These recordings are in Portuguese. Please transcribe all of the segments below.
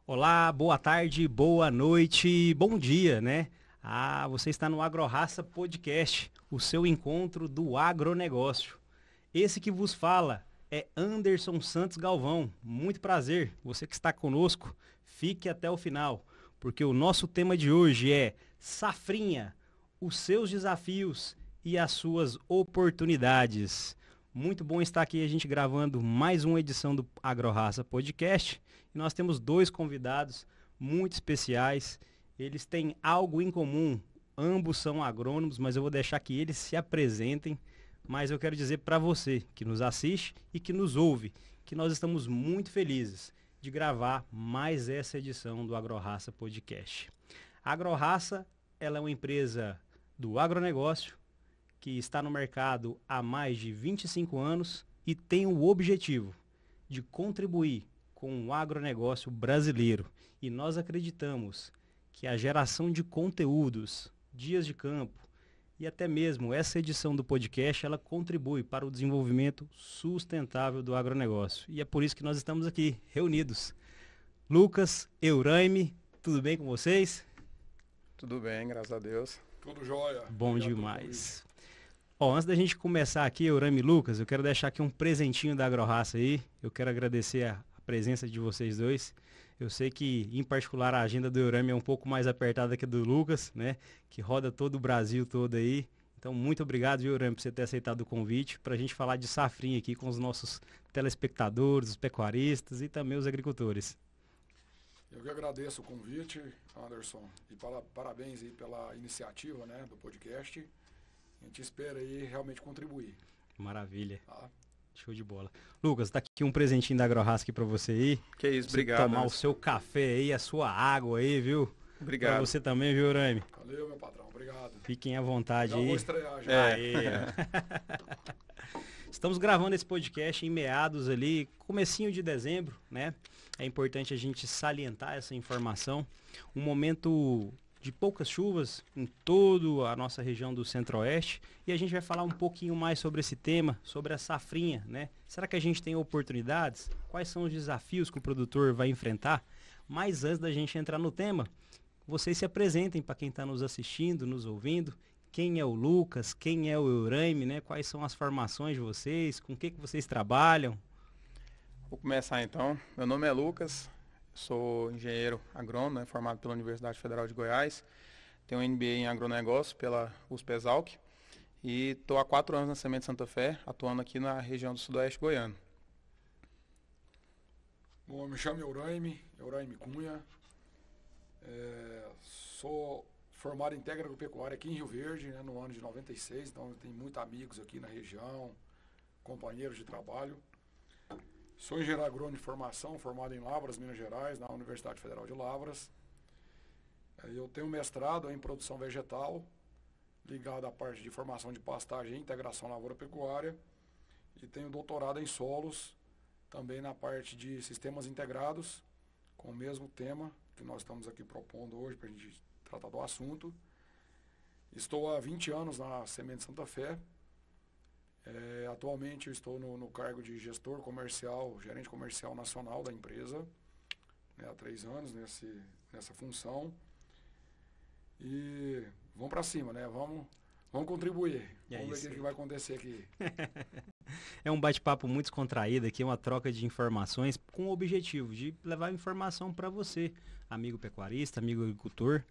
Olá, boa tarde, boa noite, bom dia, né? Você está no AgroRaça Podcast, o seu encontro do agronegócio. Esse que vos fala é Anderson Santos Galvão. Muito prazer, você que está conosco, fique até o final, porque o nosso tema de hoje é Safrinha, os seus desafios e as suas oportunidades. Muito bom estar aqui a gente gravando mais uma edição do AgroRaça Podcast. E nós temos dois convidados muito especiais. Eles têm algo em comum. Ambos são agrônomos, mas eu vou deixar que eles se apresentem. Mas eu quero dizer para você que nos assiste e que nos ouve, que nós estamos muito felizes de gravar mais essa edição do AgroRaça Podcast. A AgroRaça, ela é uma empresa do agronegócio, que está no mercado há mais de 25 anos e tem o objetivo de contribuir com o agronegócio brasileiro. E nós acreditamos que a geração de conteúdos, dias de campo e até mesmo essa edição do podcast, ela contribui para o desenvolvimento sustentável do agronegócio. E é por isso que nós estamos aqui reunidos. Lucas, Euraime, tudo bem com vocês? Tudo bem, graças a Deus. Tudo jóia. Bom Obrigado demais. Antes da gente começar aqui, Euraime e Lucas, eu quero deixar aqui um presentinho da AgroRaça aí. Eu quero agradecer a presença de vocês dois. Eu sei que, em particular, a agenda do Euraime é um pouco mais apertada que a do Lucas, né? Que roda todo o Brasil todo aí. Então, muito obrigado, Euraime, por você ter aceitado o convite para a gente falar de safrinha aqui com os nossos telespectadores, os pecuaristas e também os agricultores. Eu que agradeço o convite, Anderson, e parabéns aí pela iniciativa, né, do podcast. A gente espera aí realmente contribuir. Maravilha. Tá? Show de bola. Lucas, tá aqui um presentinho da AgroRaça aqui pra você aí. Que isso, Você obrigado. tomar o seu café aí, a sua água aí, viu? Obrigado. Pra você também, viu, Euraime? Valeu, meu patrão. Obrigado. Fiquem à vontade Já aí. vou estrear já. Aí, ó. Estamos gravando esse podcast em meados ali, comecinho de dezembro, né? É importante a gente salientar essa informação. Um momento de poucas chuvas em toda a nossa região do Centro-Oeste, e a gente vai falar um pouquinho mais sobre esse tema, sobre a safrinha, né? Será que a gente tem oportunidades? Quais são os desafios que o produtor vai enfrentar? Mas antes da gente entrar no tema, vocês se apresentem para quem está nos assistindo, nos ouvindo. Quem é o Lucas? Quem é o Euraime, né? Quais são as formações de vocês? Com o que vocês trabalham? Vou começar então. Meu nome é Lucas, sou engenheiro agrônomo, né, formado pela Universidade Federal de Goiás. Tenho um MBA em agronegócio pela USP-Exalc e estou há 4 anos na Semente Santa Fé, atuando aqui na região do Sudoeste goiano. Bom, eu me chamo Euraime Cunha. Sou formado em técnico agropecuária aqui em Rio Verde, né, no ano de 96, então eu tenho muitos amigos aqui na região, companheiros de trabalho. Sou engenheiro agrônomo de formação, formado em Lavras, Minas Gerais, na Universidade Federal de Lavras. Eu tenho mestrado em produção vegetal, ligado à parte de formação de pastagem e integração lavoura-pecuária. E tenho doutorado em solos, também na parte de sistemas integrados, com o mesmo tema que nós estamos aqui propondo hoje para a gente tratar do assunto. Estou há 20 anos na Semente Santa Fé. Atualmente eu estou no cargo de gestor comercial, gerente comercial nacional da empresa, né, há 3 anos nessa função. E vamos para cima, né? Vamos contribuir. Vamos ver o que vai acontecer aqui. É um bate-papo muito descontraído aqui, uma troca de informações com o objetivo de levar informação para você, amigo pecuarista, amigo agricultor.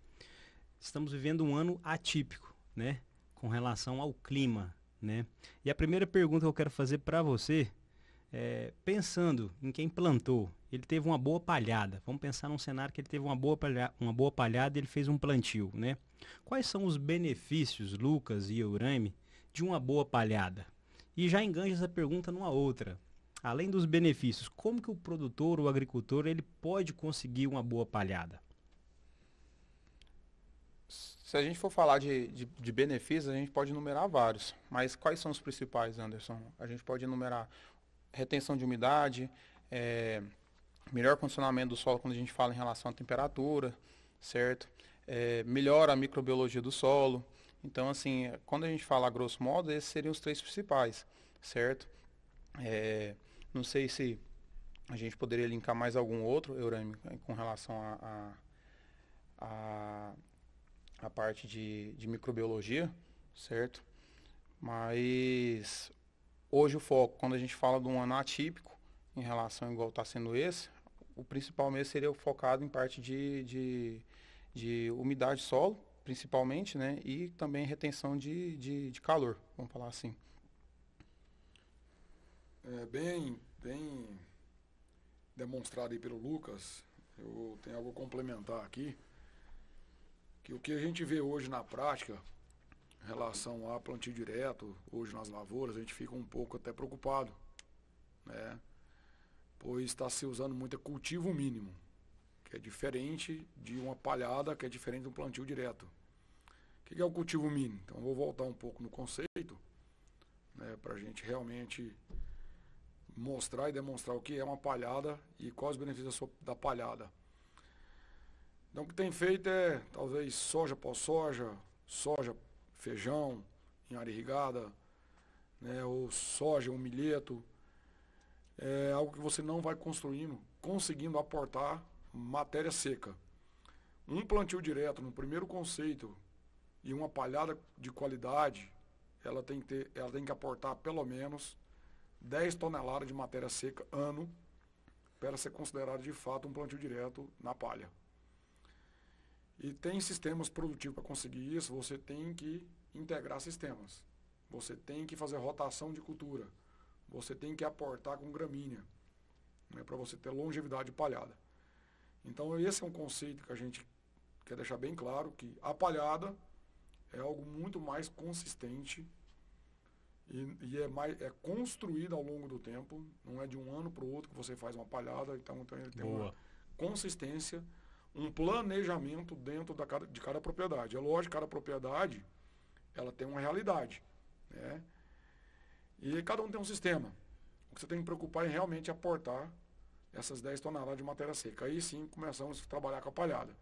Estamos vivendo um ano atípico, né? Com relação ao clima. Né? E a primeira pergunta que eu quero fazer para você é, pensando em quem plantou, ele teve uma boa palhada. Vamos pensar num cenário que ele teve uma boa palhada e ele fez um plantio, né? Quais são os benefícios, Lucas e Euraime, de uma boa palhada? E já enganja essa pergunta numa outra. Além dos benefícios, como que o produtor, o agricultor, ele pode conseguir uma boa palhada? Se a gente for falar de benefícios, a gente pode enumerar vários. Mas quais são os principais, Anderson? A gente pode enumerar retenção de umidade, melhor condicionamento do solo quando a gente fala em relação à temperatura, certo? Melhora a microbiologia do solo. Então, assim, quando a gente fala a grosso modo, esses seriam os 3 principais, certo? Não sei se A gente poderia linkar mais algum outro, Eurêmio, com relação a parte de microbiologia, certo? Mas hoje o foco, quando a gente fala de um ano atípico, em relação igual está sendo esse, o principal mesmo seria focado em parte de umidade de solo, principalmente, né? E também retenção de calor, vamos falar assim. Bem demonstrado aí pelo Lucas, eu tenho algo a complementar aqui, que o que a gente vê hoje na prática, em relação a plantio direto, hoje nas lavouras, a gente fica um pouco até preocupado, né? Pois está se usando muito cultivo mínimo, que é diferente de uma palhada, que é diferente de um plantio direto. O que é o cultivo mínimo? Então eu vou voltar um pouco no conceito, né, para a gente realmente mostrar e demonstrar o que é uma palhada e quais os benefícios da palhada. Então o que tem feito é talvez soja pós-soja, soja, feijão em área irrigada, né, ou soja, um milheto. É algo que você não vai conseguindo aportar matéria seca. Um plantio direto no primeiro conceito e uma palhada de qualidade, ela tem que aportar pelo menos 10 toneladas de matéria seca ano para ser considerado de fato um plantio direto na palha. E tem sistemas produtivos para conseguir isso, você tem que integrar sistemas. Você tem que fazer rotação de cultura. Você tem que aportar com gramínea, né, para você ter longevidade palhada. Então esse é um conceito que a gente quer deixar bem claro, que a palhada é algo muito mais consistente e é construída ao longo do tempo, não é de um ano para o outro que você faz uma palhada, então ele tem uma consistência, um planejamento dentro de cada propriedade. É lógico que cada propriedade ela tem uma realidade, né? E cada um tem um sistema. O que você tem que preocupar é realmente aportar essas 10 toneladas de matéria seca. Aí sim começamos a trabalhar com a palhada.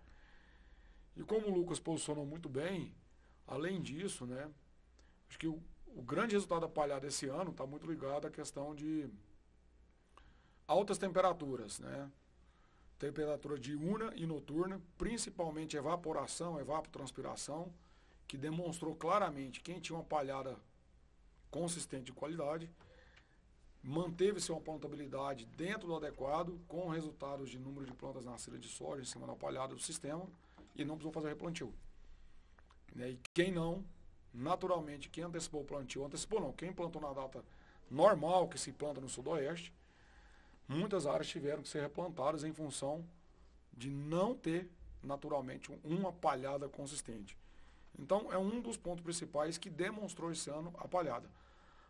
E como o Lucas posicionou muito bem, além disso, né, acho que o grande resultado da palhada esse ano está muito ligado à questão de altas temperaturas, né? Temperatura diurna e noturna, principalmente evaporação, evapotranspiração, que demonstrou claramente quem tinha uma palhada consistente de qualidade, manteve-se uma plantabilidade dentro do adequado, com resultados de número de plantas nascidas de soja em cima da palhada do sistema, e não precisou fazer replantio. E quem não, naturalmente, quem antecipou o plantio, quem plantou na data normal que se planta no sudoeste, muitas áreas tiveram que ser replantadas em função de não ter, naturalmente, uma palhada consistente. Então, é um dos pontos principais que demonstrou esse ano a palhada.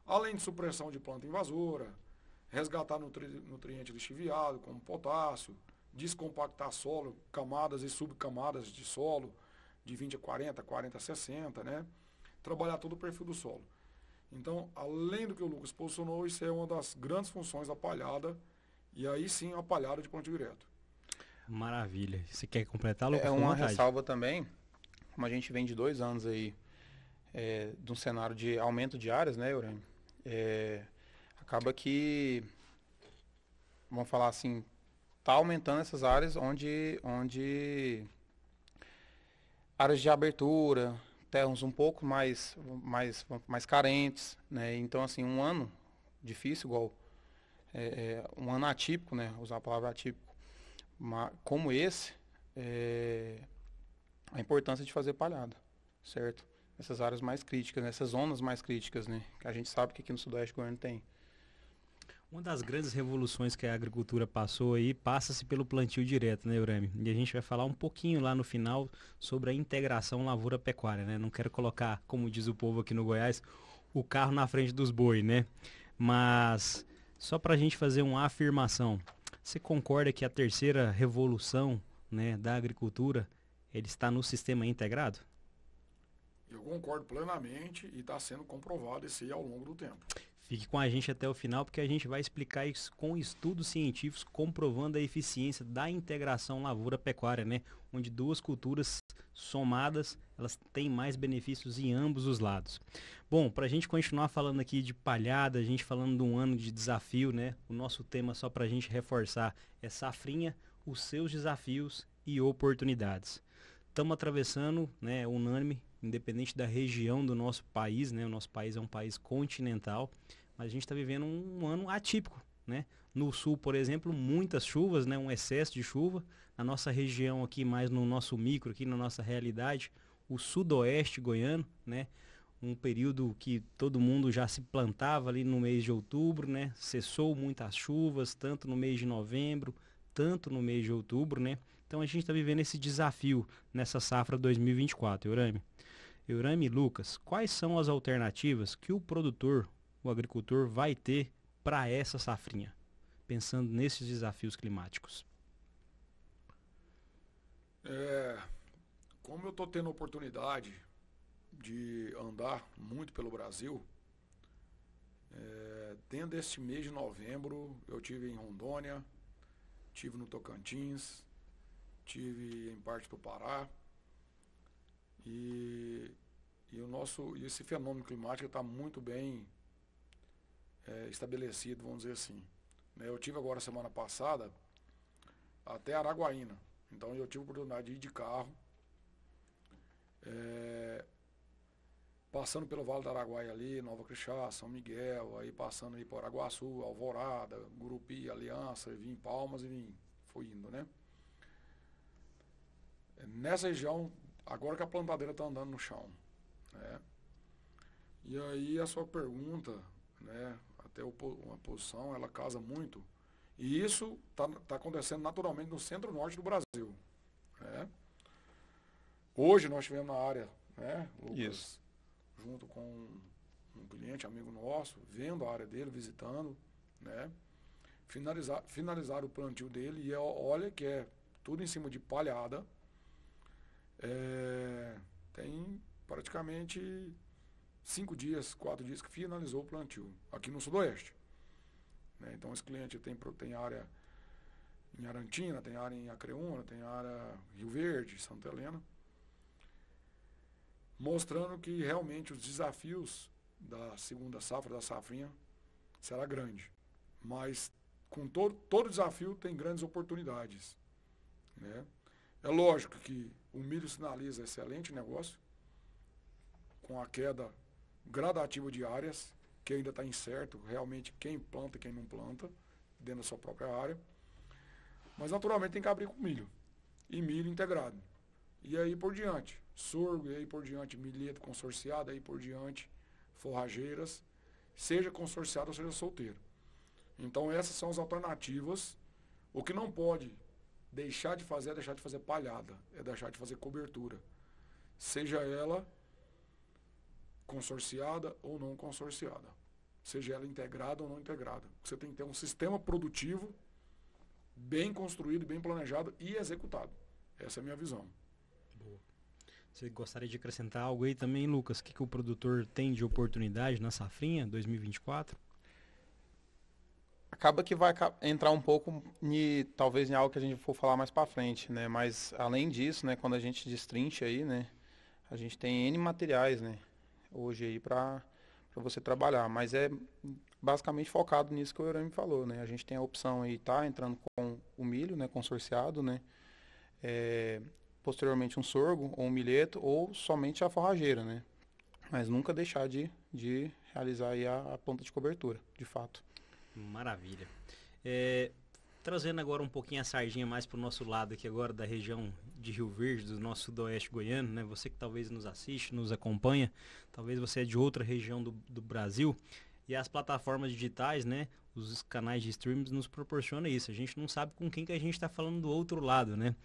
Além de supressão de planta invasora, resgatar nutriente lixiviado, como potássio, descompactar solo, camadas e subcamadas de solo, de 20 a 40, 40 a 60, né? Trabalhar todo o perfil do solo. Então, além do que o Lucas posicionou, isso é uma das grandes funções da palhada, e aí sim a palhada de plantio direto. Maravilha. Você quer completar, Lucas? É uma ressalva também, como a gente vem de 2 anos aí, de um cenário de aumento de áreas, né, Eurêmio? Acaba que, vamos falar assim, está aumentando essas áreas onde áreas de abertura, terras um pouco mais carentes, né? Então, assim, um ano difícil, igual um ano atípico, né? Usar a palavra atípico, como esse, a importância de fazer palhada, certo? Essas áreas mais críticas, nessas zonas mais críticas, né? Que a gente sabe que aqui no Sudoeste goiano tem. Uma das grandes revoluções que a agricultura passou aí, passa-se pelo plantio direto, né, Eurêmio? E a gente vai falar um pouquinho lá no final sobre a integração lavoura-pecuária, né? Não quero colocar, como diz o povo aqui no Goiás, o carro na frente dos bois, né? Mas, só para a gente fazer uma afirmação, você concorda que a terceira revolução, né, da agricultura, ele está no sistema integrado? Eu concordo plenamente e está sendo comprovado isso aí ao longo do tempo. Fique com a gente até o final, porque a gente vai explicar isso com estudos científicos comprovando a eficiência da integração lavoura-pecuária, né? Onde duas culturas somadas, elas têm mais benefícios em ambos os lados. Bom, para a gente continuar falando aqui de palhada, a gente falando de um ano de desafio, né? O nosso tema, só para a gente reforçar, é Safrinha, os seus desafios e oportunidades. Estamos atravessando, né, unânime, independente da região do nosso país, né? O nosso país é um país continental, mas a gente está vivendo um ano atípico, né? No sul, por exemplo, muitas chuvas, né? Um excesso de chuva. Na nossa região aqui, mais no nosso micro, aqui na nossa realidade, o sudoeste goiano, né? Um período que todo mundo já se plantava ali no mês de outubro, né? Cessou muitas chuvas, tanto no mês de novembro, tanto no mês de outubro, né? Então a gente está vivendo esse desafio nessa safra 2024, Eurami. Eurami e Lucas, quais são as alternativas que o produtor, o agricultor, vai ter para essa safrinha, pensando nesses desafios climáticos? Como eu estou tendo a oportunidade de andar muito pelo Brasil, dentro deste mês de novembro eu tive em Rondônia, tive no Tocantins, tive em parte do Pará, e esse fenômeno climático está muito bem estabelecido, vamos dizer assim. Eu tive agora semana passada até Araguaína, então eu tive a oportunidade de ir de carro, passando pelo Vale do Araguaia ali, Nova Crixá, São Miguel, aí passando aí por Araguaçu, Alvorada, Gurupi, Aliança, vim em Palmas e fui indo, né? Nessa região, agora que a plantadeira está andando no chão, né? E aí a sua pergunta, né, até uma posição, ela casa muito, e isso tá acontecendo naturalmente no centro-norte do Brasil, né? Hoje nós tivemos na área, né, Lucas, Isso. junto com um cliente, amigo nosso, vendo a área dele, visitando, né? Finalizar o plantio dele, e olha que é tudo em cima de palhada. Tem praticamente 5 dias, 4 dias que finalizou o plantio, aqui no Sudoeste, né? Então esse cliente tem área em Arantina, tem área em Acreúna, tem área Rio Verde, Santa Helena, mostrando que realmente os desafios da segunda safra, da safrinha, será grande. Mas com todo desafio tem grandes oportunidades, né? É lógico que o milho sinaliza excelente negócio, com a queda gradativa de áreas, que ainda está incerto realmente quem planta e quem não planta, dentro da sua própria área. Mas naturalmente tem que abrir com milho, e milho integrado. E aí por diante, sorgo, e aí por diante, milheto consorciado, aí por diante, forrageiras, seja consorciado ou seja solteiro. Então essas são as alternativas. O que não pode deixar de fazer é deixar de fazer palhada, é deixar de fazer cobertura. Seja ela consorciada ou não consorciada. Seja ela integrada ou não integrada. Você tem que ter um sistema produtivo bem construído, bem planejado e executado. Essa é a minha visão. Boa. Você gostaria de acrescentar algo aí também, Lucas? O que o produtor tem de oportunidade na safrinha 2024? Acaba que vai entrar um pouco talvez em algo que a gente for falar mais para frente, né? Mas além disso, né, quando a gente destrincha aí, né, a gente tem N materiais, né, hoje aí para você trabalhar, mas é basicamente focado nisso que o Eurami falou, né? A gente tem a opção aí tá entrando com o milho, né, consorciado, né? Posteriormente um sorgo ou um milheto ou somente a forrageira, né? Mas nunca deixar de realizar aí a planta de cobertura, de fato. Maravilha. Trazendo agora um pouquinho a sardinha mais para o nosso lado aqui agora, da região de Rio Verde, do nosso sudoeste goiano, né? Você que talvez nos assiste, nos acompanha, talvez você é de outra região do Brasil, e as plataformas digitais, né? Os canais de streams nos proporcionam isso. A gente não sabe com quem que a gente está falando do outro lado, né?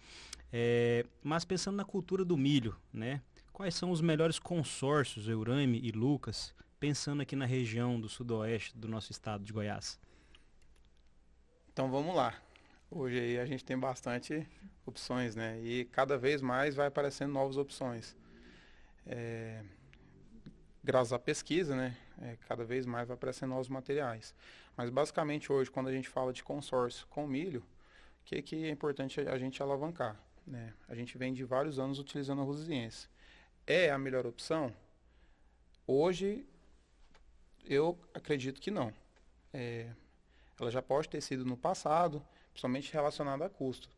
Mas pensando na cultura do milho, né? Quais são os melhores consórcios, Eurami e Lucas, pensando aqui na região do sudoeste do nosso estado de Goiás? Então vamos lá. Hoje aí a gente tem bastante opções, né? E cada vez mais vai aparecendo novas opções. Graças à pesquisa, né? Cada vez mais vai aparecendo novos materiais. Mas basicamente hoje, quando a gente fala de consórcio com milho, o que é importante a gente alavancar, né? A gente vem de vários anos utilizando a Rosiense. É a melhor opção? Hoje, eu acredito que não. Ela já pode ter sido no passado, principalmente relacionada a custo,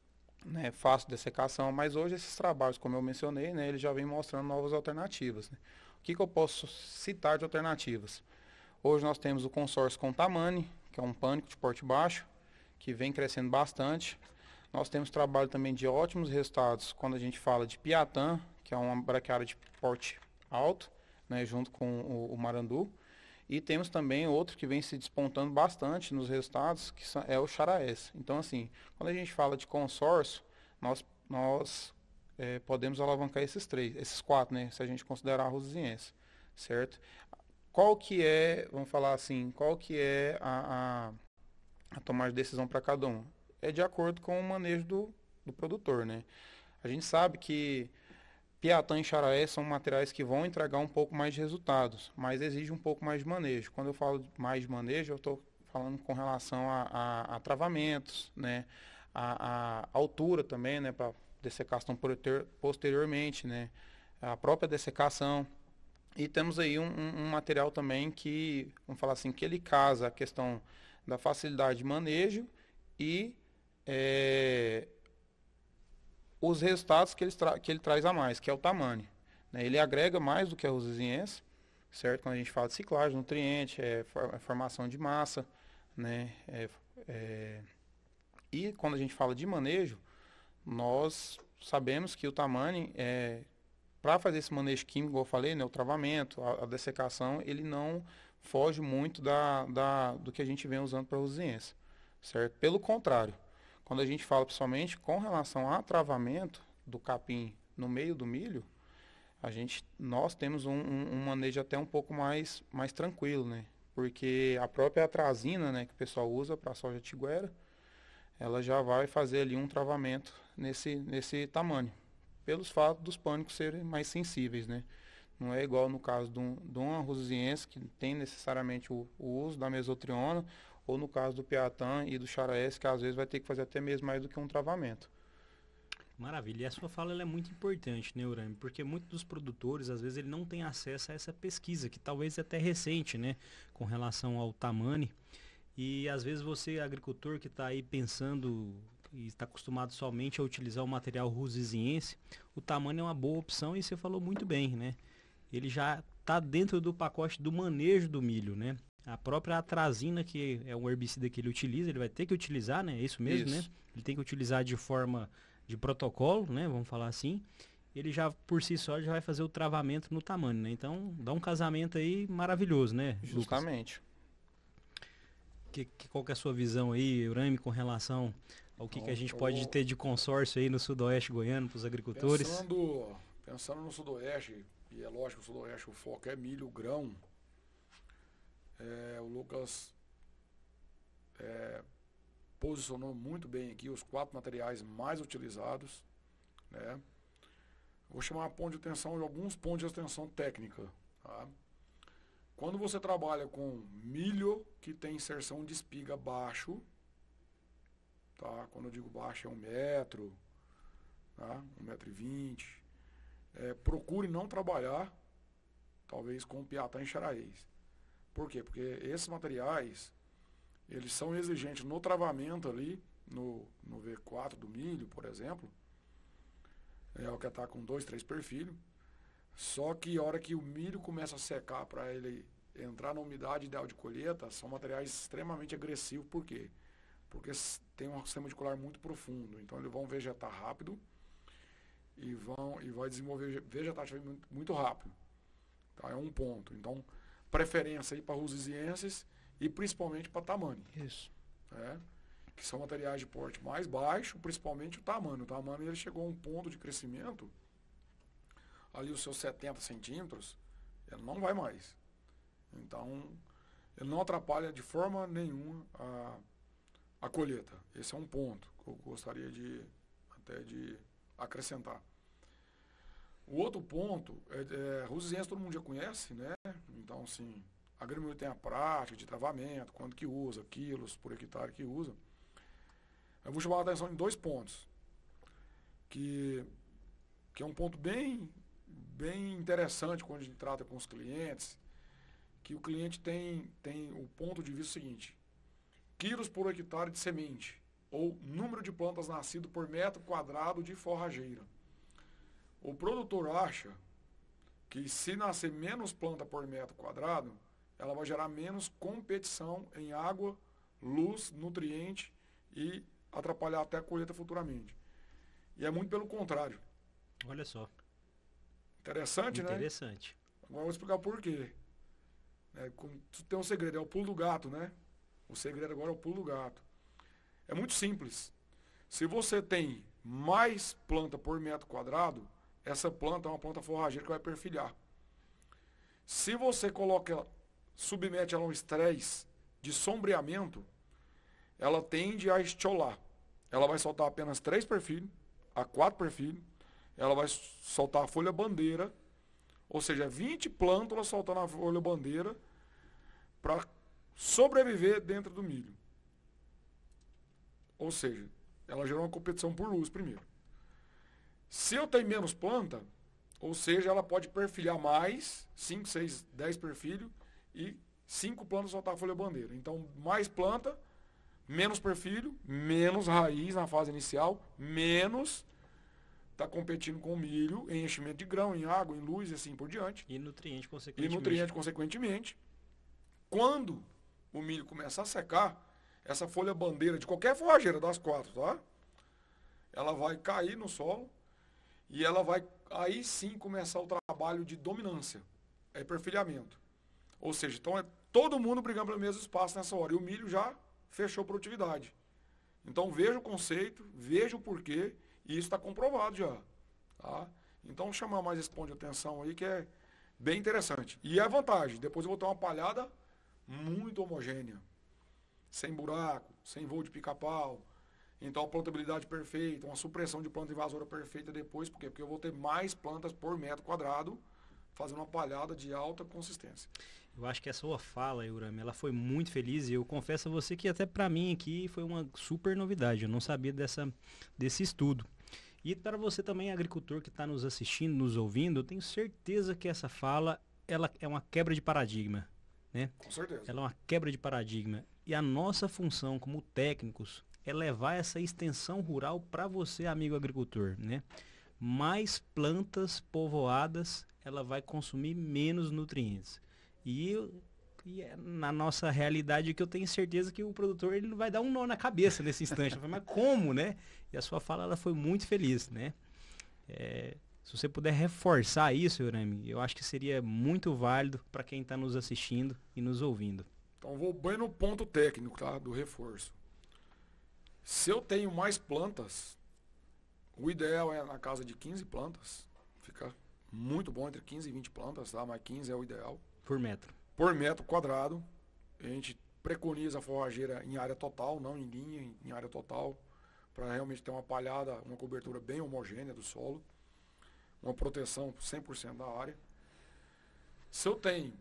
né? Fácil de dessecação, mas hoje esses trabalhos, como eu mencionei, né, eles já vêm mostrando novas alternativas, né? O que eu posso citar de alternativas? Hoje nós temos o consórcio com Tamani, que é um pânico de porte baixo, que vem crescendo bastante. Nós temos trabalho também de ótimos resultados quando a gente fala de Piatã, que é uma braquiária de porte alto, né, junto com o Marandu. E temos também outro que vem se despontando bastante nos resultados, que é o Charaes. Então, assim, quando a gente fala de consórcio, nós podemos alavancar esses quatro, né, se a gente considerar a Rosiense, certo? Qual que é, vamos falar assim, qual que é a tomar de decisão para cada um? É de acordo com o manejo do produtor, né? A gente sabe que Piatã e Charaé são materiais que vão entregar um pouco mais de resultados, mas exige um pouco mais de manejo. Quando eu falo mais de manejo, eu estou falando com relação a travamentos, né? A altura também, né? Para dessecação posteriormente, né? A própria dessecação. E temos aí um material também que, vamos falar assim, que ele casa a questão da facilidade de manejo e os resultados que ele traz a mais, que é o tamanho, né? Ele agrega mais do que a Rosiense, certo? Quando a gente fala de ciclagem, nutriente, formação de massa, né? E quando a gente fala de manejo, nós sabemos que o tamanho, para fazer esse manejo químico, como eu falei, né? O travamento, a dessecação, ele não foge muito do que a gente vem usando para a Rosiense, certo? Pelo contrário, quando a gente fala principalmente com relação a travamento do capim no meio do milho, nós temos um manejo até um pouco mais tranquilo, né? Porque a própria atrazina, né, que o pessoal usa para a soja tiguera, ela já vai fazer ali um travamento nesse tamanho, pelos fatos dos pânicos serem mais sensíveis, né? Não é igual no caso de uma Rosiense, que tem necessariamente o uso da mesotriona, ou no caso do Piatã e do Charaes, que às vezes vai ter que fazer até mesmo mais do que um travamento. Maravilha. E a sua fala ela é muito importante, né, Urami? Porque muitos dos produtores, às vezes, ele não tem acesso a essa pesquisa, que talvez é até recente, né, com relação ao Tamani. E às vezes você, agricultor que está aí pensando e está acostumado somente a utilizar o material rosiense, o Tamani é uma boa opção e você falou muito bem, né? Ele já está dentro do pacote do manejo do milho, né? A própria atrazina, que é um herbicida que ele utiliza, ele vai ter que utilizar, né? É isso mesmo, Isso. né? Ele tem que utilizar de forma de protocolo, né? Vamos falar assim. Ele já, por si só, já vai fazer o travamento no tamanho, né? Então, dá um casamento aí maravilhoso, né, Lucas? Justamente. Qual que é a sua visão aí, Urami, com relação ao que a gente pode ter de consórcio aí no sudoeste goiano para os agricultores? Pensando no sudoeste, e é lógico que o sudoeste o foco é milho, grão, o Lucas posicionou muito bem aqui os 4 materiais mais utilizados, né? Vou chamar alguns pontos de atenção técnica, tá? Quando você trabalha com milho que tem inserção de espiga baixo, tá? Quando eu digo baixo é 1 metro, tá? 1,20 m. Procure não trabalhar, talvez, com Piatã e Charaes. Por quê? Porque esses materiais, eles são exigentes no travamento ali, no V4 do milho, por exemplo. É o que está com 2, 3 perfilhos. Só que a hora que o milho começa a secar para ele entrar na umidade ideal de colheita, são materiais extremamente agressivos. Por quê? Porque tem um sistema radicular muito profundo. Então eles vão vegetar rápido e vai desenvolver vegetação muito rápido. Tá? É um ponto. Então, preferência aí para rosienses e principalmente para Tamani. Isso. Que são materiais de porte mais baixo, principalmente o Tamani. O Tamani ele chegou a um ponto de crescimento, ali os seus 70 centímetros, ele não vai mais. Então, ele não atrapalha de forma nenhuma a colheita. Esse é um ponto que eu gostaria de acrescentar. O outro ponto, rosiense todo mundo já conhece, né? Então, assim, A agrimilho tem a prática de travamento, quanto que usa, quilos por hectare que usa. Eu vou chamar a atenção em 2 pontos, que é um ponto bem interessante quando a gente trata com os clientes, que o cliente tem o ponto de vista seguinte: quilos por hectare de semente, ou número de plantas nascido por metro quadrado de forrageira. O produtor acha que se nascer menos planta por metro quadrado, ela vai gerar menos competição em água, luz, nutriente e atrapalhar até a colheita futuramente. E é muito pelo contrário. Olha só. Interessante, né? Interessante. Agora eu vou explicar por quê. Tem um segredo, é o pulo do gato, né? O segredo agora é o pulo do gato. É muito simples. Se você tem mais planta por metro quadrado, essa planta é uma planta forrageira que vai perfilhar. Se você submete ela a um estresse de sombreamento, ela tende a estiolar. Ela vai soltar apenas 3 perfilhos, a 4 perfilhos. Ela vai soltar a folha bandeira, ou seja, 20 plântulas soltando a folha bandeira para sobreviver dentro do milho. Ou seja, ela gerou uma competição por luz primeiro. Se eu tenho menos planta, ou seja, ela pode perfilhar mais, 5, 6, 10 perfilhos, e 5 plantas soltar a folha bandeira. Então, mais planta, menos perfilho, menos raiz na fase inicial, menos está competindo com o milho em enchimento de grão, em água, em luz e assim por diante. E nutriente, consequentemente. Consequentemente. Quando o milho começa a secar, essa folha bandeira de qualquer forrageira das 4, tá? Ela vai cair no solo e ela vai aí sim começar o trabalho de dominância, é perfilhamento. Ou seja, então é todo mundo brigando pelo mesmo espaço nessa hora. E o milho já fechou produtividade. Então veja o conceito, veja o porquê, e isso está comprovado já. Tá? Então chamar mais esse ponto de atenção aí que é bem interessante. E a vantagem, depois eu vou ter uma palhada muito homogênea. Sem buraco, sem voo de pica-pau. Então a plantabilidade perfeita, uma supressão de planta invasora perfeita depois. Por quê? Porque eu vou ter mais plantas por metro quadrado, fazendo uma palhada de alta consistência. Eu acho que a sua fala, Eurami, ela foi muito feliz e eu confesso a você que até para mim aqui foi uma super novidade. Eu não sabia desse estudo. E para você também, agricultor que está nos assistindo, nos ouvindo, eu tenho certeza que essa fala ela é uma quebra de paradigma, né? Com certeza. Ela é uma quebra de paradigma. E a nossa função como técnicos é levar essa extensão rural para você, amigo agricultor, né? Mais plantas povoadas, ela vai consumir menos nutrientes. E na nossa realidade que eu tenho certeza que o produtor ele não vai dar um nó na cabeça nesse instante. Mas como, né? E a sua fala ela foi muito feliz, né? Se você puder reforçar isso, Eurami, eu acho que seria muito válido para quem está nos assistindo e nos ouvindo. Então vou bem no ponto técnico, tá? Do reforço. Se eu tenho mais plantas, o ideal é na casa de 15 plantas. Fica muito bom entre 15 e 20 plantas, tá? Mas 15 é o ideal. Por metro. Por metro quadrado. A gente preconiza a forrageira em área total, não em linha, em área total, para realmente ter uma palhada, uma cobertura bem homogênea do solo, uma proteção 100% da área. Se eu tenho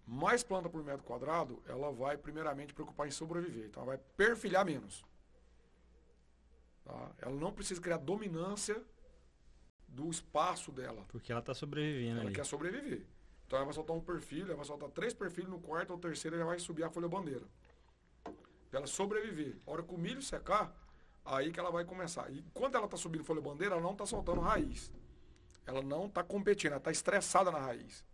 mais planta por metro quadrado, ela vai primeiramente preocupar em sobreviver, então ela vai perfilhar menos. Tá? Ela não precisa criar dominância do espaço dela. Porque ela está sobrevivendo. Ela quer sobreviver. Então ela vai soltar um perfil, ela vai soltar 3 perfilhos no quarto, ou terceiro já vai subir a folha bandeira. Pra ela sobreviver. A hora que o milho secar, aí que ela vai começar. E quando ela está subindo folha bandeira, ela não está soltando raiz. Ela não está competindo, ela está estressada na raiz.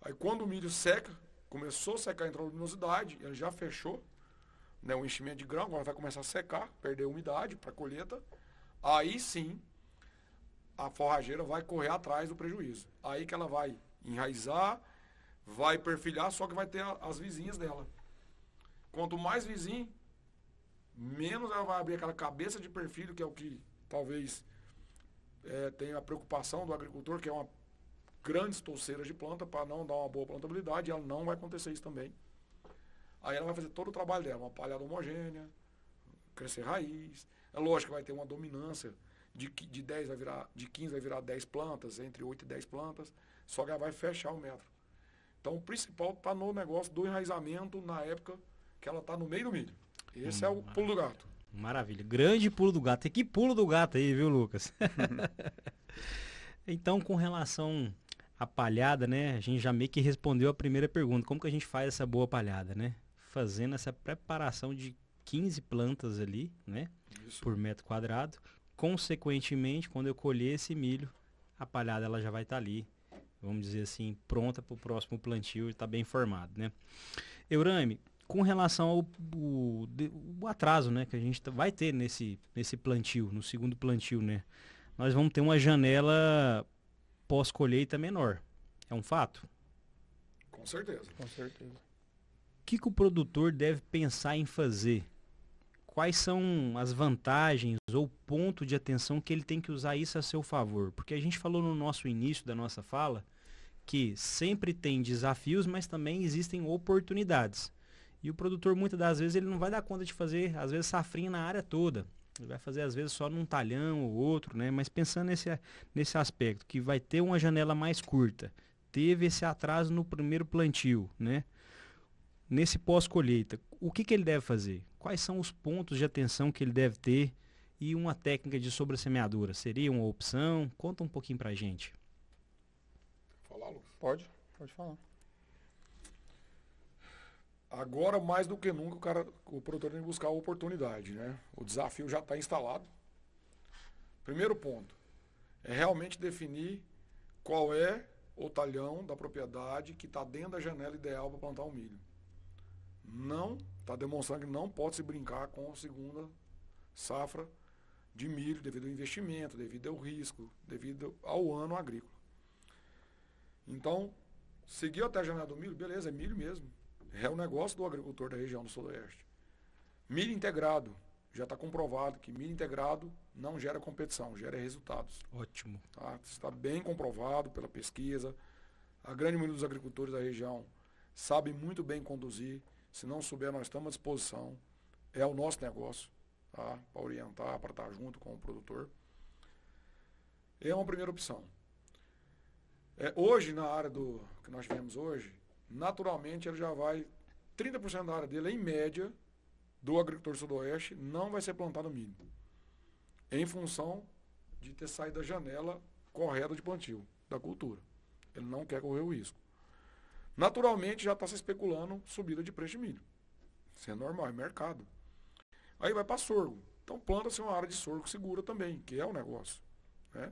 Aí quando o milho seca, começou a secar, entrou a luminosidade, ele já fechou, né, o enchimento de grão, agora vai começar a secar, perder a umidade para a colheita. Aí sim, a forrageira vai correr atrás do prejuízo. Aí que ela vai enraizar, vai perfilhar, só que vai ter as vizinhas dela. Quanto mais vizinho, menos ela vai abrir aquela cabeça de perfil, que é o que talvez tenha a preocupação do agricultor, que é uma grandes touceiras de planta para não dar uma boa plantabilidade, e ela não vai acontecer isso também. Aí ela vai fazer todo o trabalho dela, uma palhada homogênea, crescer raiz. É lógico que vai ter uma dominância de 10 de 15 vai virar 10 plantas, entre 8 e 10 plantas, só que ela vai fechar o metro. Então, o principal está no negócio do enraizamento na época que ela está no meio do milho. Esse é o pulo do gato. Maravilha. Grande pulo do gato. E que pulo do gato aí, viu, Lucas? Então, com relação à palhada, né? A gente já meio que respondeu a primeira pergunta. Como que a gente faz essa boa palhada, né? Fazendo essa preparação de 15 plantas ali, né? Isso. Por metro quadrado. Consequentemente, quando eu colher esse milho, a palhada ela já vai estar ali, vamos dizer assim, pronta para o próximo plantio e está bem formado, né? Eurame, com relação ao o atraso, né, que a gente vai ter nesse plantio, no segundo plantio, né? Nós vamos ter uma janela pós-colheita menor. É um fato? Com certeza. Com certeza. O que o produtor deve pensar em fazer? Quais são as vantagens ou ponto de atenção que ele tem que usar isso a seu favor? Porque a gente falou no nosso início da nossa fala que sempre tem desafios, mas também existem oportunidades. E o produtor, muitas das vezes, ele não vai dar conta de fazer, às vezes, safrinha na área toda. Ele vai fazer, às vezes, só num talhão ou outro, né? Mas pensando nesse aspecto, que vai ter uma janela mais curta, teve esse atraso no primeiro plantio, né? Nesse pós-colheita, o que ele deve fazer? Quais são os pontos de atenção que ele deve ter? E uma técnica de sobressemeadura, seria uma opção? Conta um pouquinho pra gente. Falar, Lucas? Pode falar. Agora, mais do que nunca, o produtor tem que buscar a oportunidade, né? O desafio já está instalado. Primeiro ponto é realmente definir qual é o talhão da propriedade que está dentro da janela ideal para plantar o milho. Não, está demonstrando que não pode se brincar com a segunda safra de milho devido ao investimento, devido ao risco, devido ao ano agrícola. Então, seguiu até a janela do milho, beleza, é milho mesmo. É o negócio do agricultor da região do Sudoeste. Milho integrado, já está comprovado que milho integrado não gera competição, gera resultados. Ótimo. Tá? Está bem comprovado pela pesquisa. A grande maioria dos agricultores da região sabe muito bem conduzir. Se não souber, nós estamos à disposição. É o nosso negócio, tá? Para orientar, para estar junto com o produtor. É uma primeira opção. Hoje, na área que nós tivemos hoje, naturalmente ele já vai, 30% da área dele, em média, do agricultor do Sudoeste, não vai ser plantado milho. Em função de ter saído da janela correta de plantio da cultura. Ele não quer correr o risco. Naturalmente já está se especulando subida de preço de milho. Isso é normal, é mercado. Aí vai para sorgo. Então planta-se uma área de sorgo segura também, que é o negócio, né?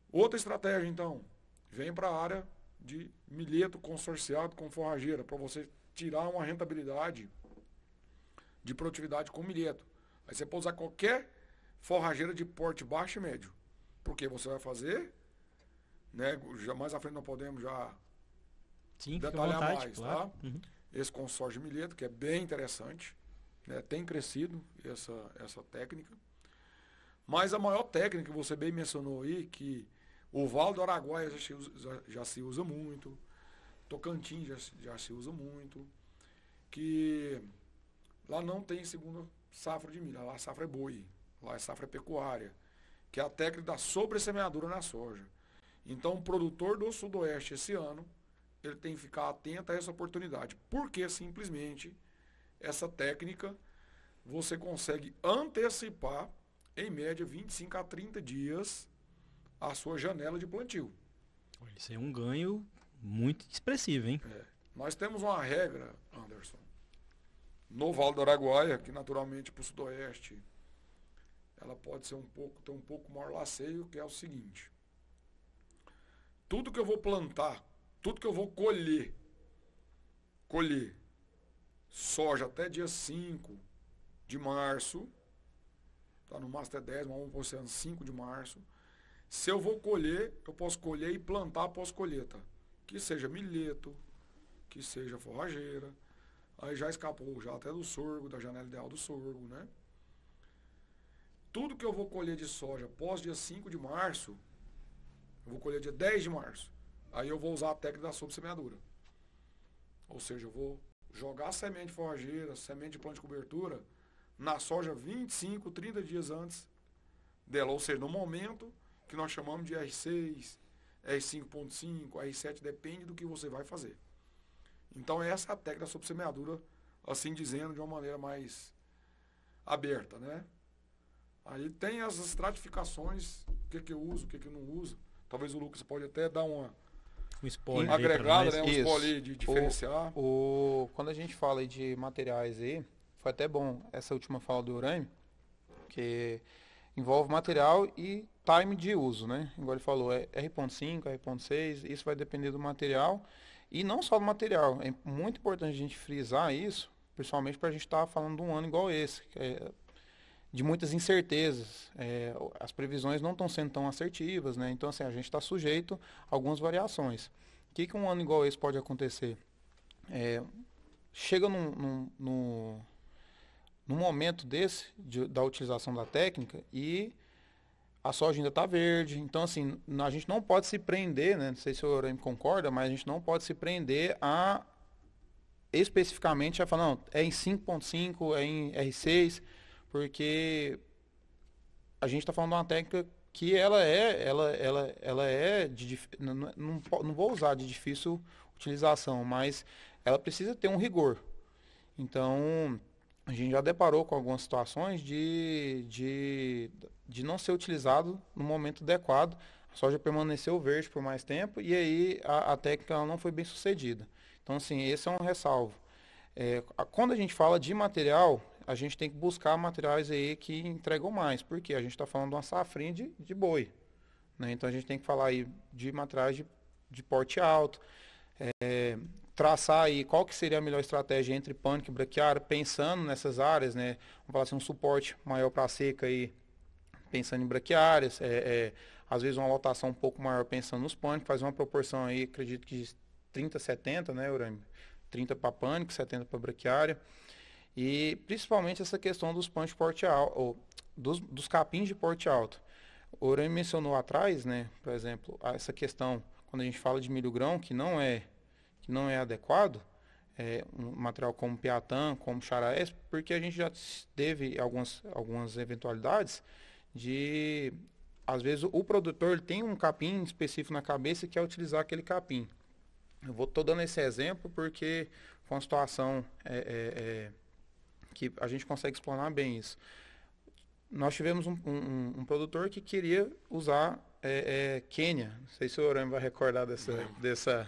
Outra estratégia, então, vem para a área de milheto consorciado com forrageira, para você tirar uma rentabilidade de produtividade com milheto. Aí você pode usar qualquer forrageira de porte baixo e médio. Porque você vai fazer, né? Já mais à frente nós podemos já detalhar vontade, mais, claro. tá? Uhum. Esse consórcio de milheto, que é bem interessante, né? Tem crescido essa técnica. Mas a maior técnica que você bem mencionou aí, que o Vale do Araguaia já se usa muito, Tocantins já se usa muito, que lá não tem segunda safra de milho, lá a safra é boi, lá a safra é pecuária, que é a técnica da sobressemeadura na soja. Então, o produtor do Sudoeste esse ano, ele tem que ficar atento a essa oportunidade, porque simplesmente essa técnica você consegue antecipar, em média, 25 a 30 dias a sua janela de plantio. Isso é um ganho muito expressivo, hein? Nós temos uma regra, Anderson, no Vale do Araguaia, que naturalmente para o Sudoeste, ela pode ser ter um pouco maior laceio, que é o seguinte: tudo que eu vou plantar, tudo que eu vou colher soja até dia 5 de março, tá no máximo até 10, mas vamos por 5 de março. Se eu vou colher, eu posso colher e plantar após colheita. Que seja milheto, que seja forrageira. Aí já escapou já até do sorgo, da janela ideal do sorgo, né? Tudo que eu vou colher de soja após dia 5 de março, eu vou colher dia 10 de março. Aí eu vou usar a técnica da sobressemeadura. Ou seja, eu vou jogar semente forrageira, semente de planta de cobertura na soja 25, 30 dias antes dela. Ou seja, no momento que nós chamamos de R6, R5.5, R7, depende do que você vai fazer. Então essa é a técnica sobre semeadura, assim dizendo, de uma maneira mais aberta, né? Aí tem as estratificações, o que eu uso, o que eu não uso. Talvez o Lucas pode até dar uma spoiler agregada, né? Um Isso. spoiler de diferenciar. Quando a gente fala aí de materiais aí, foi até bom essa última fala do urânio, que envolve material e time de uso, né? Igual ele falou, é R.5, R.6, isso vai depender do material. E não só do material, é muito importante a gente frisar isso, principalmente para a gente estar falando de um ano igual esse, de muitas incertezas. As previsões não estão sendo tão assertivas, né? Então, assim, a gente está sujeito a algumas variações. O que um ano igual esse pode acontecer? Chega num momento desse, da utilização da técnica, e a soja ainda está verde. Então, assim, a gente não pode se prender, né? Não sei se o Orem concorda, mas a gente não pode se prender especificamente a falar, não, é em 5.5, é em R6, porque a gente está falando de uma técnica que ela é não vou usar de difícil utilização, mas ela precisa ter um rigor. Então, a gente já deparou com algumas situações de não ser utilizado no momento adequado. A soja permaneceu verde por mais tempo e aí a técnica ela não foi bem sucedida. Então, assim, esse é um ressalvo. Quando a gente fala de material, a gente tem que buscar materiais aí que entregam mais, porque a gente está falando de uma safrinha de boi, né? Então, a gente tem que falar aí de materiais de porte alto, traçar aí qual que seria a melhor estratégia entre pânico e braquiária, pensando nessas áreas, né? Vamos falar assim, um suporte maior para a seca aí, pensando em braquiárias, às vezes uma lotação um pouco maior pensando nos pânicos, faz uma proporção aí, acredito que de 30-70, né, Urânio? 30 para pânico, 70 para braquiária. E principalmente essa questão dos pânicos de porte alto, ou dos capins de porte alto. O Urânio mencionou atrás, né, por exemplo, essa questão, quando a gente fala de milho grão, que não é adequado, um material como Piatã, como Charaés, porque a gente já teve algumas eventualidades de, às vezes, o produtor ele tem um capim específico na cabeça e quer utilizar aquele capim. Eu estou dando esse exemplo porque foi uma situação que a gente consegue explanar bem isso. Nós tivemos um produtor que queria usar Quênia, não sei se o Orem vai recordar dessa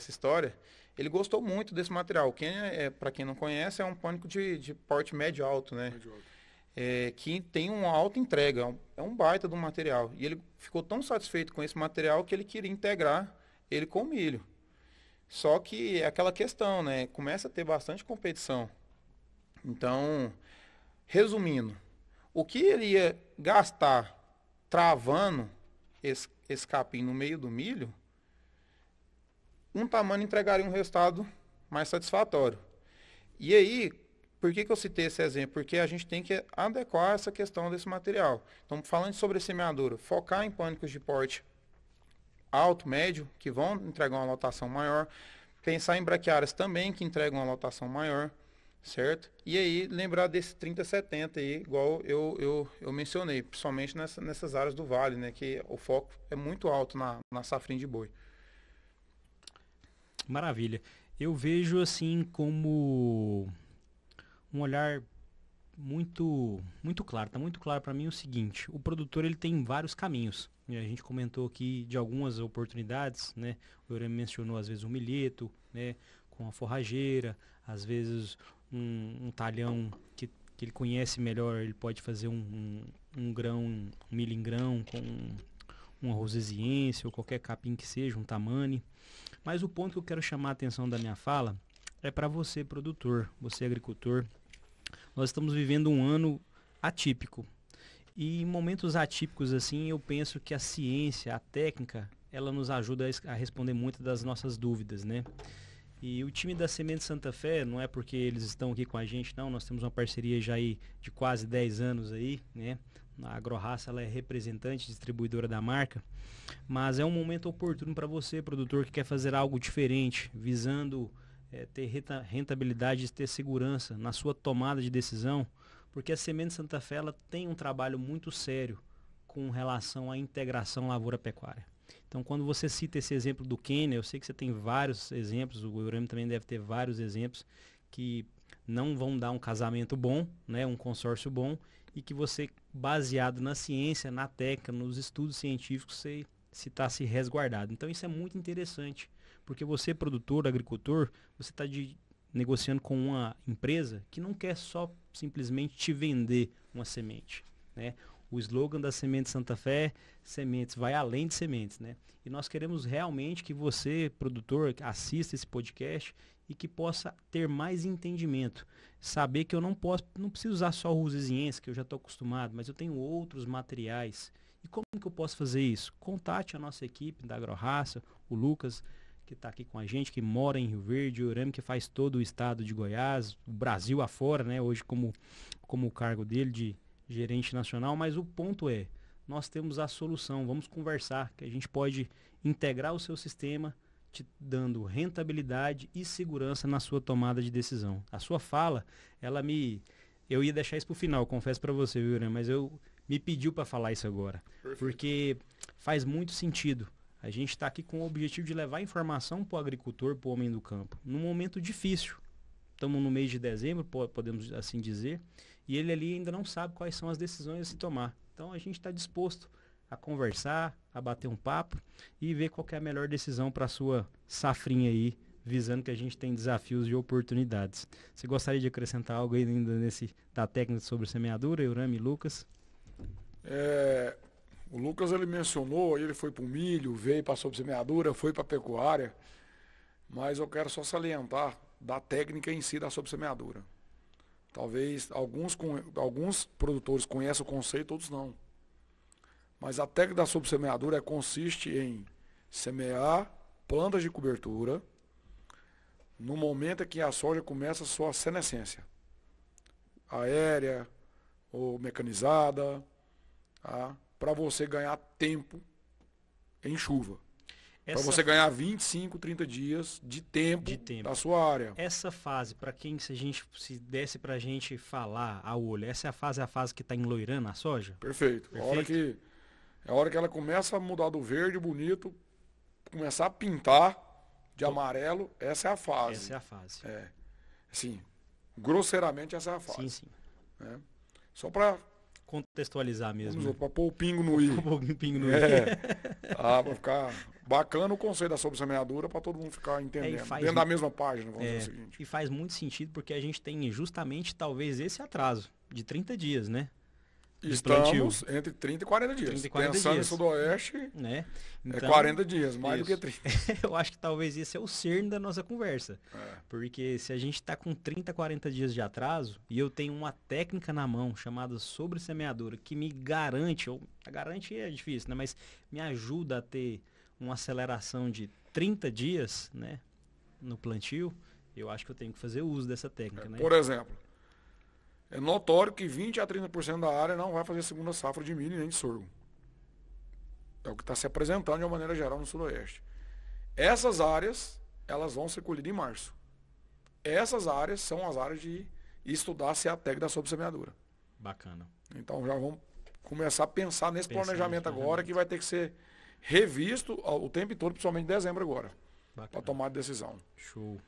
história. Ele gostou muito desse material. Quênia, para quem não conhece, é um pânico de porte médio alto, né? Médio alto. Que tem uma alta entrega, é um baita do material. E ele ficou tão satisfeito com esse material que ele queria integrar ele com o milho. Só que é aquela questão, né? Começa a ter bastante competição. Então, resumindo, o que ele ia gastar travando esse capim no meio do milho, um tamanho entregaria um resultado mais satisfatório. E aí, por que eu citei esse exemplo? Porque a gente tem que adequar essa questão desse material. Então, falando sobre semeadura, focar em pânicos de porte alto, médio, que vão entregar uma lotação maior. Pensar em braquiárias também, que entregam uma lotação maior, certo? E aí, lembrar desse 30-70 aí, igual eu mencionei, principalmente nessas áreas do vale, né? Que o foco é muito alto na safrinha de boi. Maravilha. Eu vejo assim como um olhar muito claro. Tá muito claro para mim o seguinte: o produtor ele tem vários caminhos. A gente comentou aqui de algumas oportunidades, né? O Eurêmio mencionou às vezes um milheto, né? Com a forrageira, às vezes um talhão que ele conhece melhor, ele pode fazer um grão, um milho em grão com uma rosesiense ou qualquer capim que seja, um tamane. Mas o ponto que eu quero chamar a atenção da minha fala é para você, produtor, você, agricultor. Nós estamos vivendo um ano atípico. E em momentos atípicos assim, eu penso que a ciência, a técnica, ela nos ajuda a responder muitas das nossas dúvidas, né? E o time da Semente Santa Fé, não é porque eles estão aqui com a gente, não. Nós temos uma parceria já aí de quase 10 anos aí, né? A AgroRaça, ela é representante, distribuidora da marca. Mas é um momento oportuno para você, produtor, que quer fazer algo diferente, visando ter rentabilidade e ter segurança na sua tomada de decisão. Porque a Semente Santa Fé ela tem um trabalho muito sério com relação à integração lavoura-pecuária. Então, quando você cita esse exemplo do Quênia, eu sei que você tem vários exemplos, o Eurame também deve ter vários exemplos que não vão dar um casamento bom, né, um consórcio bom, e que você, baseado na ciência, na técnica, nos estudos científicos, você está se resguardado. Então, isso é muito interessante, porque você, produtor, agricultor, você está negociando com uma empresa que não quer só simplesmente te vender uma semente, né? O slogan da Semente Santa Fé, sementes, vai além de sementes, né? E nós queremos realmente que você, produtor, assista esse podcast e que possa ter mais entendimento. Saber que eu não preciso usar só o Rusiziense, que eu já estou acostumado, mas eu tenho outros materiais. E como que eu posso fazer isso? Contate a nossa equipe da AgroRaça, o Lucas, que está aqui com a gente, que mora em Rio Verde, o Eurame, que faz todo o estado de Goiás, o Brasil afora, né? Hoje como o cargo dele de gerente nacional, mas o ponto é, nós temos a solução, vamos conversar, que a gente pode integrar o seu sistema, te dando rentabilidade e segurança na sua tomada de decisão. A sua fala, eu ia deixar isso para o final, confesso para você, viu, né? Mas me pediu para falar isso agora, Perfeito. porque faz muito sentido. A gente está aqui com o objetivo de levar informação para o agricultor, para o homem do campo, num momento difícil. Estamos no mês de dezembro, podemos assim dizer, e ele ali ainda não sabe quais são as decisões a se tomar. Então a gente está disposto a conversar, a bater um papo e ver qual que é a melhor decisão para a sua safrinha aí, visando que a gente tem desafios e oportunidades. Você gostaria de acrescentar algo ainda da técnica sobre semeadura, Eurame e Lucas? O Lucas ele mencionou, ele foi para o milho, veio para a sobressemeadura, foi para a pecuária, mas eu quero só salientar da técnica em si da sobressemeadura. Talvez alguns produtores conheçam o conceito, outros não. Mas a técnica da sobressemeadura consiste em semear plantas de cobertura no momento em que a soja começa a sua senescência. Aérea ou mecanizada, tá? Para você ganhar tempo em chuva. Para você ganhar 25, 30 dias de tempo da sua área. Essa fase, para quem se desse para a gente falar a olho, essa é a fase que está enloirando a soja? Perfeito. A hora que ela começa a mudar do verde bonito, começar a pintar de amarelo, essa é a fase. Essa é a fase. Assim, grosseiramente essa é a fase. Sim, sim. Só para contextualizar mesmo. Né? Para pôr o pingo no i. Para ficar bacana o conceito da sobressemeadura para todo mundo ficar entendendo. Dentro da mesma página, vamos dizer o seguinte. E faz muito sentido porque a gente tem justamente talvez esse atraso de 30 dias, né? Estamos entre 30 e 40 dias. 30 e 40 Pensando dias. em Sudoeste, né? Então, 40 dias, mais do que 30. Eu acho que talvez esse é o cerne da nossa conversa. Porque se a gente está com 30, 40 dias de atraso e eu tenho uma técnica na mão chamada sobressemeadura que me garante, a garantia é difícil, né? Mas me ajuda a ter uma aceleração de 30 dias, né? No plantio, eu acho que eu tenho que fazer uso dessa técnica, né? Por exemplo, é notório que 20 a 30% da área não vai fazer segunda safra de milho nem de sorgo. É o que está se apresentando de uma maneira geral no Sudoeste. Essas áreas, elas vão ser colhidas em março. Essas áreas são as áreas de estudar se é a técnica da sobressemeadura. Bacana. Então já vamos começar a pensar nesse planejamento agora, que vai ter que ser revisto o tempo todo, principalmente em dezembro agora, para tomar decisão. Show.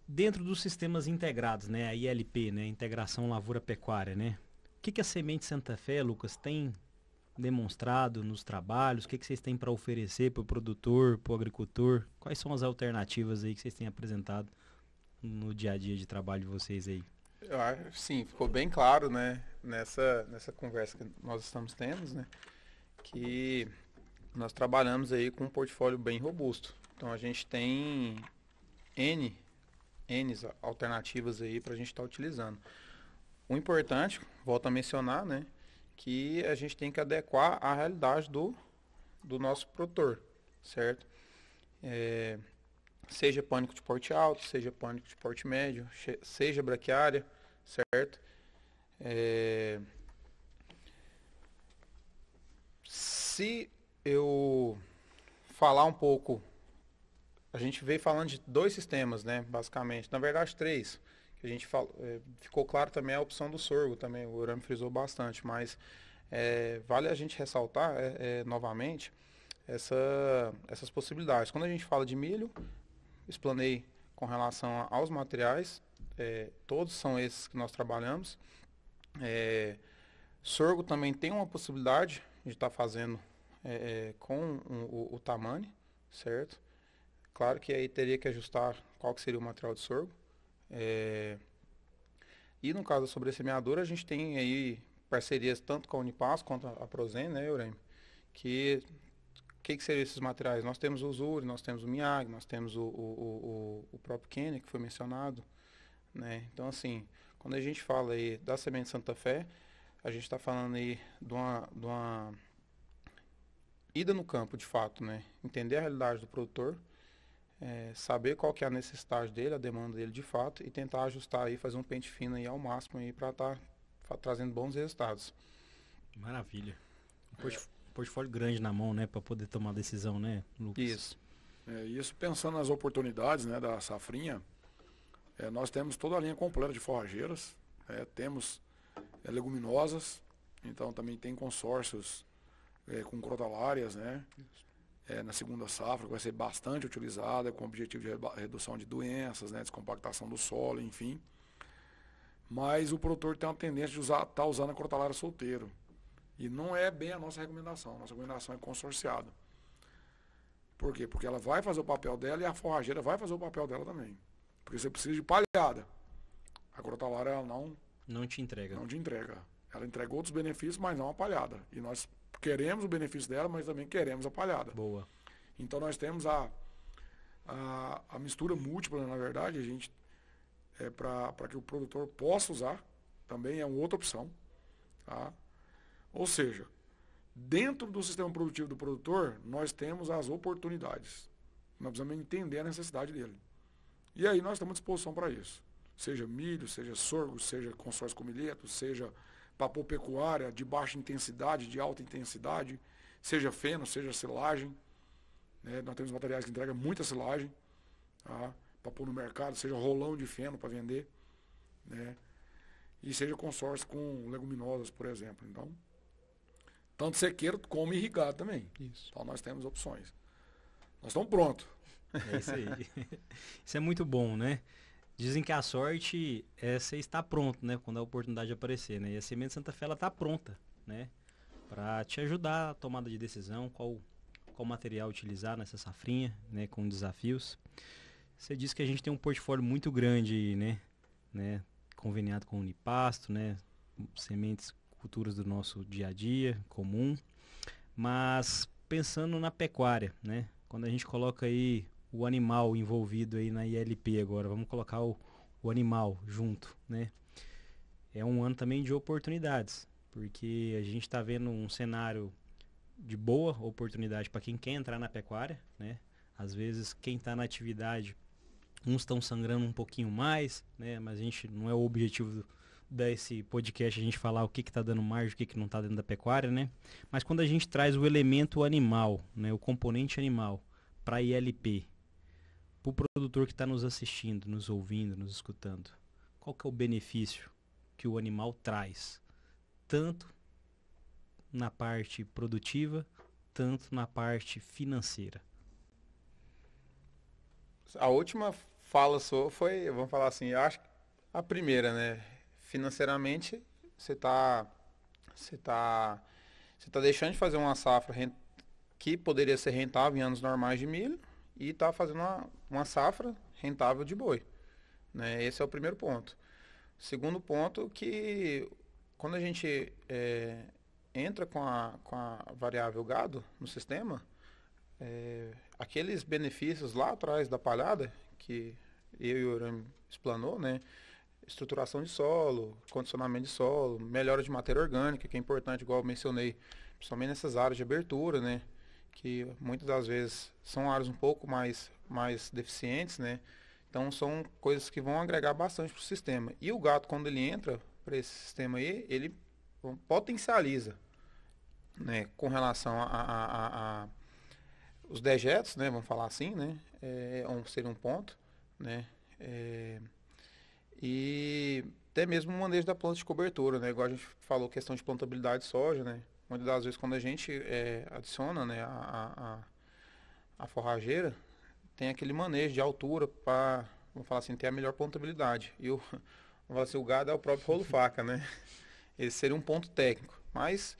Dentro dos sistemas integrados, né, a ILP, né, Integração Lavoura-Pecuária, né, o que a Semente Santa Fé, Lucas, tem demonstrado nos trabalhos? O que vocês têm para oferecer para o produtor, para o agricultor? Quais são as alternativas aí que vocês têm apresentado no dia a dia de trabalho de vocês aí? Sim, ficou bem claro, né, nessa conversa que nós estamos tendo, né, que nós trabalhamos aí com um portfólio bem robusto. Então a gente tem N alternativas aí para a gente estar utilizando. O importante, volto a mencionar, né, que a gente tem que adequar à realidade do nosso produtor, certo? Seja pânico de porte alto, seja pânico de porte médio, seja braquiária, certo? Se eu falar um pouco, a gente veio falando de 2 sistemas, né, basicamente, na verdade 3, que a gente ficou claro também a opção do sorgo também, o Eurame frisou bastante, mas vale a gente ressaltar novamente essas possibilidades. Quando a gente fala de milho, explanei com relação aos materiais, todos são esses que nós trabalhamos. Sorgo também tem uma possibilidade de estar fazendo com o Tamani, certo? Claro que aí teria que ajustar qual que seria o material de sorgo. E no caso da sobressemeadura, a gente tem aí parcerias tanto com a Unipasso quanto a Prozen, né, Eurêmio? Que seriam esses materiais? Nós temos o Uzuri, nós temos o Miyagi, nós temos o próprio Kenya, que foi mencionado, né? Então, assim, quando a gente fala aí da semente Santa Fé, a gente está falando aí de uma ida no campo, de fato, né? Entender a realidade do produtor, saber qual que é a necessidade dele, a demanda dele de fato, e tentar ajustar aí, fazer um pente fino aí ao máximo aí para estar trazendo bons resultados. Maravilha. Portfólio grande na mão, né, para poder tomar decisão, né, Lucas? Isso. Isso pensando nas oportunidades, né, da safrinha, nós temos toda a linha completa de forrageiras, temos leguminosas, então também tem consórcios com crotalárias, né, na segunda safra, que vai ser bastante utilizada, com o objetivo de redução de doenças, né, descompactação do solo, enfim. Mas o produtor tem uma tendência de estar usando a crotalária solteiro. E não é bem a nossa recomendação. Nossa recomendação é consorciada. Por quê? Porque ela vai fazer o papel dela e a forrageira vai fazer o papel dela também. Porque você precisa de palhada. A crotalária ela não te entrega. Não te entrega. Ela entrega outros benefícios, mas não a palhada. E nós queremos o benefício dela, mas também queremos a palhada. Boa. Então nós temos a mistura múltipla, na verdade, a gente para que o produtor possa usar, também é uma outra opção. Tá? Ou seja, dentro do sistema produtivo do produtor, nós temos as oportunidades. Nós precisamos entender a necessidade dele. E aí nós estamos à disposição para isso. Seja milho, seja sorgo, seja consórcio com milheto, seja papopecuária de baixa intensidade, de alta intensidade, seja feno, seja silagem. Né? Nós temos materiais que entregam muita silagem, tá? Para pôr no mercado, seja rolão de feno para vender, né? E seja consórcio com leguminosas, por exemplo. Então, tanto sequeiro como irrigado também. Isso. Então nós temos opções. Nós estamos prontos. É isso aí. Isso é muito bom, né? Dizem que a sorte é você estar pronto, né? Quando a oportunidade aparecer, né? E a Semente Santa Fé, ela tá pronta, né? Para te ajudar a tomada de decisão, qual material utilizar nessa safrinha, né? Com desafios. Você disse que a gente tem um portfólio muito grande, né? Conveniado com o Unipasto, né? Sementes, culturas do nosso dia a dia, comum. Mas pensando na pecuária, né? Quando a gente coloca aí o animal envolvido aí na ILP agora, vamos colocar o animal junto, né? É um ano também de oportunidades, porque a gente está vendo um cenário de boa oportunidade para quem quer entrar na pecuária, né? Às vezes quem está na atividade, uns estão sangrando um pouquinho mais, né? Mas a gente não é o objetivo desse podcast a gente falar o que está dando margem, o que não está dentro da pecuária, né? Mas quando a gente traz o elemento animal, né? O componente animal para a ILP, para o produtor que está nos assistindo, nos ouvindo, nos escutando, qual que é o benefício que o animal traz? Tanto na parte produtiva, tanto na parte financeira. A última fala sua foi, vamos falar assim, eu acho que a primeira, né? Financeiramente, você tá deixando de fazer uma safra que poderia ser rentável em anos normais de milho e está fazendo uma safra rentável de boi, né? Esse é o primeiro ponto. Segundo ponto, que quando a gente entra com a variável gado no sistema, aqueles benefícios lá atrás da palhada, que eu e o Eurêmio explanou, né? Estruturação de solo, condicionamento de solo, melhora de matéria orgânica, que é importante, igual eu mencionei, principalmente nessas áreas de abertura, né? Que muitas das vezes são áreas um pouco mais deficientes, né? Então são coisas que vão agregar bastante para o sistema. E o gato, quando ele entra para esse sistema aí, ele potencializa, né? Com relação a os dejetos, né? Vamos falar assim, né? Seria um ponto, né? E até mesmo o manejo da planta de cobertura, né? Igual a gente falou, questão de plantabilidade de soja, né? muitas das vezes quando a gente adiciona, né, a forrageira, tem aquele manejo de altura para, vamos falar assim, ter a melhor pontabilidade. E vamos falar assim, o gado é o próprio rolo faca, né? Esse seria um ponto técnico. Mas,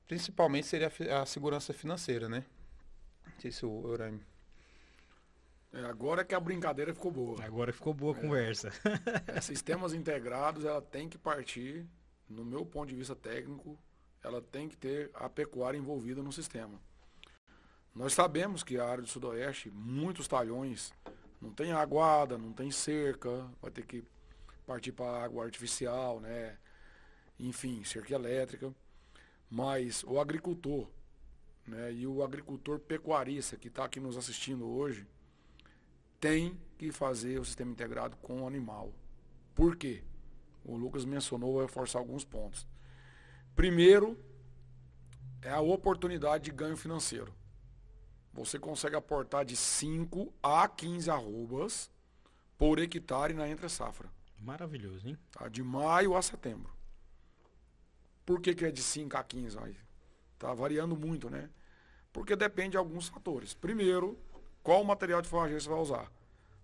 principalmente seria a segurança financeira, né? Não sei se o Eurêmio... Agora que a brincadeira ficou boa. Agora ficou boa a conversa. Sistemas integrados, ela tem que partir, no meu ponto de vista técnico, ela tem que ter a pecuária envolvida no sistema. Nós sabemos que a área do Sudoeste, muitos talhões, não tem aguada, não tem cerca, vai ter que partir para água artificial, né? Enfim, cerca elétrica. Mas o agricultor, né? E o agricultor pecuarista que está aqui nos assistindo hoje, tem que fazer o sistema integrado com o animal. Por quê? O Lucas mencionou, vou reforçar alguns pontos. Primeiro, é a oportunidade de ganho financeiro. Você consegue aportar de 5 a 15 arrobas por hectare na entre-safra. Maravilhoso, hein? Tá? De maio a setembro. Por que é de 5 a 15? Está variando muito, né? Porque depende de alguns fatores. Primeiro, qual material de forrageiro você vai usar?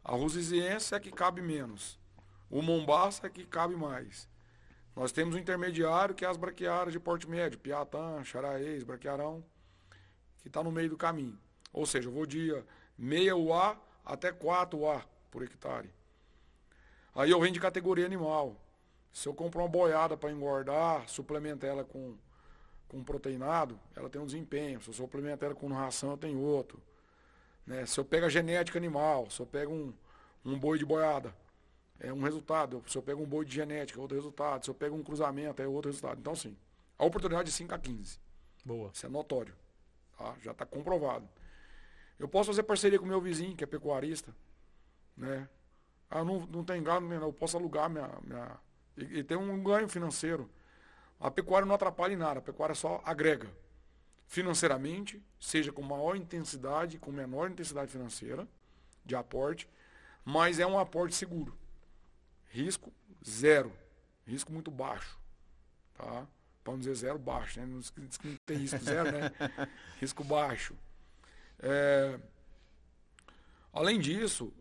A Rosiziense é que cabe menos. O Mombaça é que cabe mais. Nós temos o intermediário, que é as braquiárias de porte médio, Piatã, Xaraez, Braquiarão, que está no meio do caminho. Ou seja, eu vou de meia UA até 4 UA por hectare. Aí eu venho de categoria animal. Se eu compro uma boiada para engordar, suplemento ela com proteinado, ela tem um desempenho. Se eu suplemento ela com ração, eu tenho outro. Né? Se eu pego a genética animal, se eu pego um boi de boiada, é um resultado. Se eu pego um boi de genética, é outro resultado. Se eu pego um cruzamento, é outro resultado. Então, sim, a oportunidade de 5 a 15. Boa. Isso é notório. Tá? Já está comprovado. Eu posso fazer parceria com o meu vizinho, que é pecuarista. Né? Não tem gado, eu posso alugar e tem um ganho financeiro. A pecuária não atrapalha em nada, a pecuária só agrega. Financeiramente, seja com maior intensidade, com menor intensidade financeira de aporte, mas é um aporte seguro. Risco zero. Risco muito baixo. Tá? Para não dizer zero, baixo. Né? Não diz que não tem risco zero, né? Risco baixo. Além disso,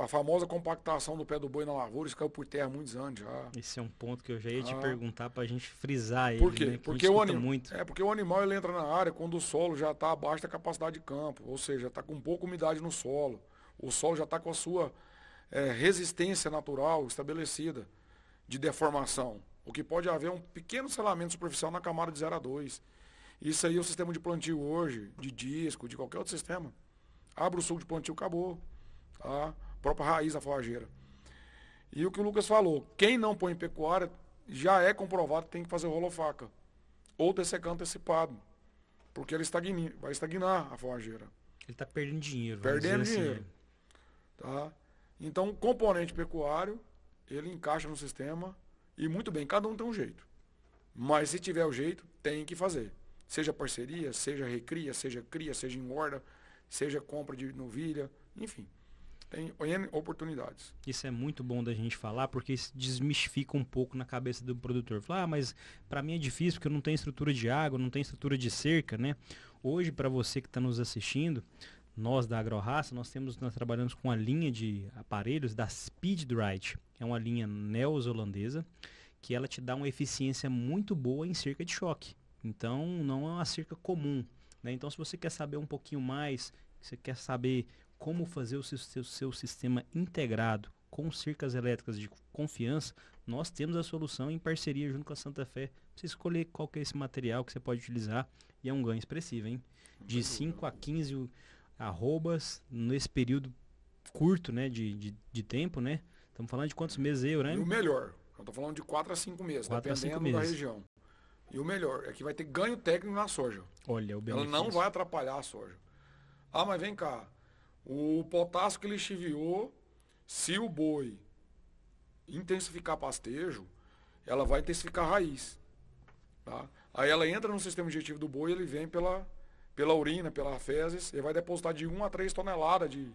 a famosa compactação do pé do boi na lavoura, isso caiu por terra há muitos anos já. Esse é um ponto que eu já ia te perguntar para a gente frisar ele. Por quê? Né? Porque o animal ele entra na área quando o solo já está abaixo da capacidade de campo, ou seja, está com pouca umidade no solo. O solo já está com a sua resistência natural estabelecida de deformação. O que pode haver um pequeno selamento superficial na camada de 0 a 2. Isso aí é o sistema de plantio hoje, de disco, de qualquer outro sistema. Abre o sul de plantio, acabou. Tá? A própria raiz da forrageira. E o que o Lucas falou, quem não põe pecuária, já é comprovado que tem que fazer rolofaca. Ou dessecando antecipado. Porque ele vai estagnar a forrageira. Ele está perdendo dinheiro. Perdendo dinheiro. Assim. Tá? Então, o componente pecuário, ele encaixa no sistema. E muito bem, cada um tem um jeito. Mas se tiver o jeito, tem que fazer. Seja parceria, seja recria, seja cria, seja engorda, seja compra de novilha, enfim. Tem N oportunidades. Isso é muito bom da gente falar, porque isso desmistifica um pouco na cabeça do produtor. Falar, mas para mim é difícil porque eu não tenho estrutura de água, não tenho estrutura de cerca, né? Hoje, para você que está nos assistindo, nós da AgroRaça, nós trabalhamos com a linha de aparelhos da Speedrite. É uma linha neozelandesa que ela te dá uma eficiência muito boa em cerca de choque. Então, não é uma cerca comum. Né? Então, se você quer saber um pouquinho mais, você quer saber como fazer o seu sistema integrado com cercas elétricas de confiança, nós temos a solução em parceria junto com a Santa Fé. Você escolher qual que é esse material que você pode utilizar e é um ganho expressivo, hein? De 5 a 15 arrobas nesse período curto, né, de tempo, né? Estamos falando de quantos meses aí, Eurêmio? E o melhor, eu estou falando de 4 a 5 meses, 4 a 5 dependendo meses. da região. E o melhor é que vai ter ganho técnico na soja. Olha, o benefício. Ela não vai atrapalhar a soja. Ah, mas vem cá. O potássio que ele lixiviou, se o boi intensificar pastejo, ela vai intensificar a raiz. Tá? Aí ela entra no sistema digestivo do boi, ele vem pela urina, pela fezes, e vai depositar de 1 a 3 toneladas de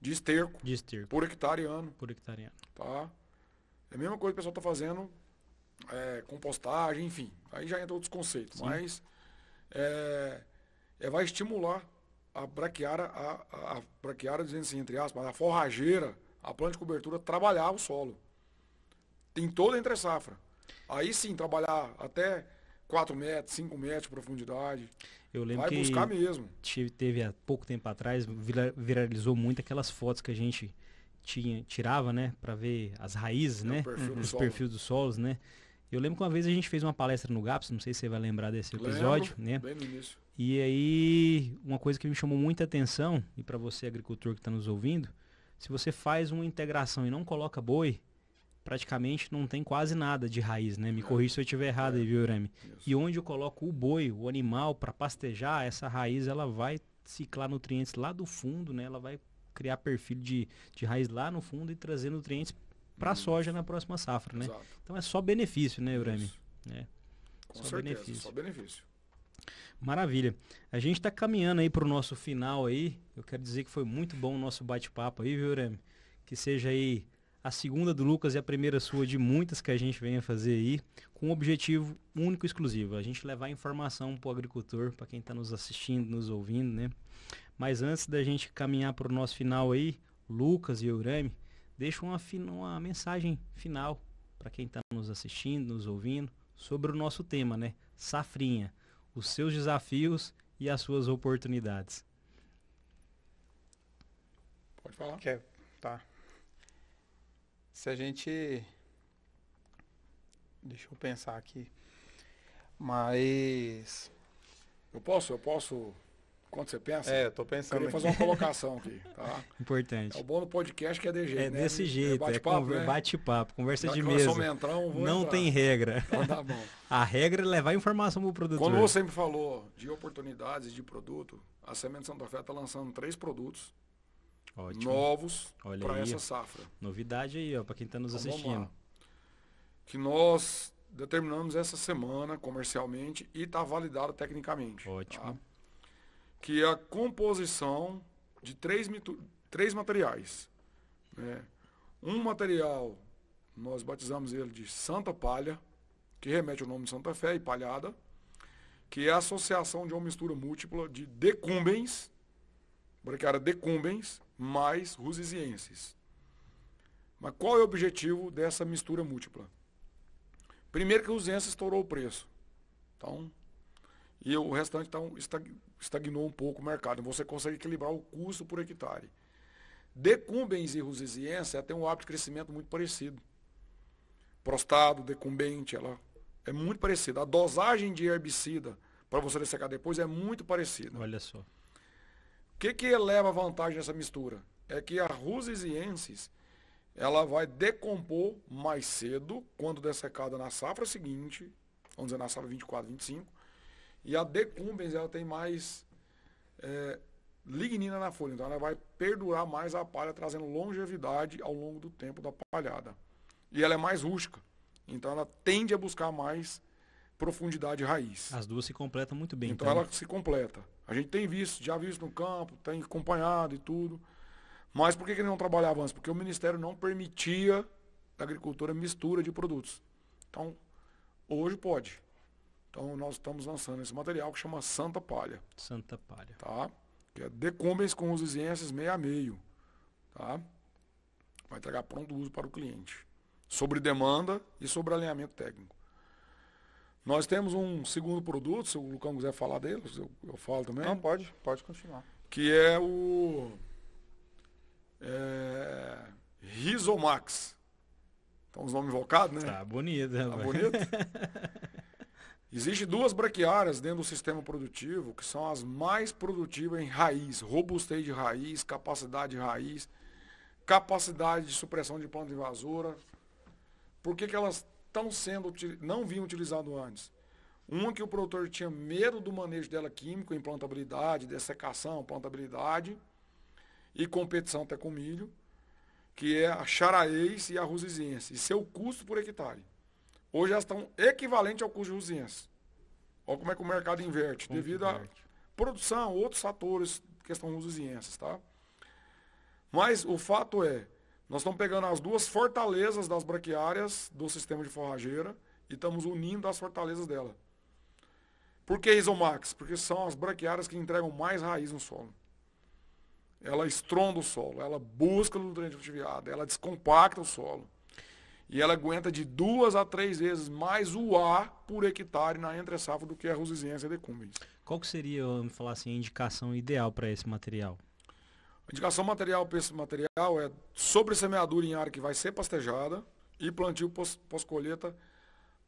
esterco, por hectare ano. Por hectare ano. Tá? É a mesma coisa que o pessoal está fazendo compostagem, enfim. Aí já entra outros conceitos. Sim. Mas vai estimular a braquiária, dizendo assim, entre aspas, a forrageira, a planta de cobertura, trabalhar o solo. Tem toda a entre-safra. Aí sim, trabalhar até 4 metros, 5 metros de profundidade. Eu lembro Vai que buscar mesmo. teve há pouco tempo atrás, viralizou muito aquelas fotos que a gente tirava, né, para ver as raízes, né, os perfis dos solos, né. Eu lembro que uma vez a gente fez uma palestra no GAPS, não sei se você vai lembrar desse episódio, né? Bem no início. E aí, uma coisa que me chamou muita atenção, e para você agricultor que está nos ouvindo, se você faz uma integração e não coloca boi, praticamente não tem quase nada de raiz, né? Me corrija se eu estiver errado aí, viu, Urami? E onde eu coloco o boi, o animal, para pastejar, essa raiz ela vai ciclar nutrientes lá do fundo, né? Ela vai criar perfil de raiz lá no fundo e trazer nutrientes para a soja na próxima safra, né? Exato. Então é só benefício, né, Urami? Com certeza, só benefício. Maravilha. A gente está caminhando aí para o nosso final aí. Eu quero dizer que foi muito bom o nosso bate-papo aí, viu, Urami? Que seja aí a segunda do Lucas e a primeira sua de muitas que a gente venha fazer aí, com um objetivo único e exclusivo. A gente levar informação para o agricultor, para quem está nos assistindo, nos ouvindo, né? Mas antes da gente caminhar para o nosso final aí, Lucas e Urami, deixa uma mensagem final para quem está nos assistindo, nos ouvindo, sobre o nosso tema, né? Safrinha, os seus desafios e as suas oportunidades. Pode falar. Tá. Se a gente... Deixa eu pensar aqui. Mas... Eu posso... Quando você pensa? Eu tô pensando. Queria fazer uma colocação aqui, tá? Importante. É o bom do podcast que é de jeito, É né? desse jeito, bate-papo, conversa de mesa. Não tem regra. Então tá bom. A regra é levar informação pro produtor. Quando você me falou de oportunidades de produto, a Semente Santa Fé está lançando 3 produtos novos para essa safra. Novidade aí, ó, para quem está nos assistindo. Que nós determinamos essa semana comercialmente e está validado tecnicamente. Ótimo. Tá? Que é a composição de 3 materiais. Né? Um material, nós batizamos ele de Santa Palha, que remete ao nome de Santa Fé e palhada, que é a associação de uma mistura múltipla de decumbens, braquiária decumbens, mais rusizienses. Mas qual é o objetivo dessa mistura múltipla? Primeiro que o rusiziense estourou o preço. Então, e o restante então, estagnou um pouco o mercado. Você consegue equilibrar o custo por hectare. Decumbens e rusiziense têm um hábito de crescimento muito parecido. Prostado, decumbente, ela é muito parecida. A dosagem de herbicida para você dessecar depois é muito parecida. Olha só. O que eleva a vantagem dessa mistura? É que a rusiziensis ela vai decompor mais cedo quando dessecada na safra seguinte, vamos dizer na safra 24, 25, e a decumbens ela tem mais lignina na folha, então ela vai perdurar mais a palha, trazendo longevidade ao longo do tempo da palhada. E ela é mais rústica, então ela tende a buscar mais profundidade de raiz. As duas se completam muito bem. Então ela se completa. A gente tem visto, já visto no campo, tem acompanhado e tudo. Mas por que ele não trabalhava antes? Porque o Ministério não permitia da agricultura mistura de produtos. Então, hoje pode. Então, nós estamos lançando esse material que chama Santa Palha. Santa Palha. Tá? Que é decumbens com rusizienses meio a meio. Tá? Vai entregar pronto uso para o cliente. Sobre demanda e sobre alinhamento técnico. Nós temos um segundo produto, se o Lucão quiser falar dele, eu falo também. Não, pode continuar. Que é o Rizomax. Então, os nomes invocados, né? Tá bonito, Tá bonito? Existem 2 braquiárias dentro do sistema produtivo que são as mais produtivas em raiz, robustez de raiz, capacidade de raiz, capacidade de supressão de planta invasora. Por que elas não vinham utilizado antes? Uma que o produtor tinha medo do manejo dela químico, implantabilidade, dessecação, plantabilidade e competição até com milho, que é a charaense e a rusiziense, e seu custo por hectare. Hoje elas estão equivalentes ao custo de rusiziense. Olha como é que o mercado inverte, devido à produção, outros fatores, questão rusizienses, tá? Mas o fato é, nós estamos pegando as 2 fortalezas das braquiárias do sistema de forrageira e estamos unindo as fortalezas dela. Por que Isomax? Porque são as braquiárias que entregam mais raiz no solo. Ela estronda o solo, ela busca nutriente fluviado, ela descompacta o solo. E ela aguenta de 2 a 3 vezes mais o ar por hectare na entre-safra do que a Rusiziense e a Decumbens. Qual que seria, vamos falar assim, a indicação ideal para esse material? A indicação material para esse material é sobre semeadura em área que vai ser pastejada e plantio pós-colheita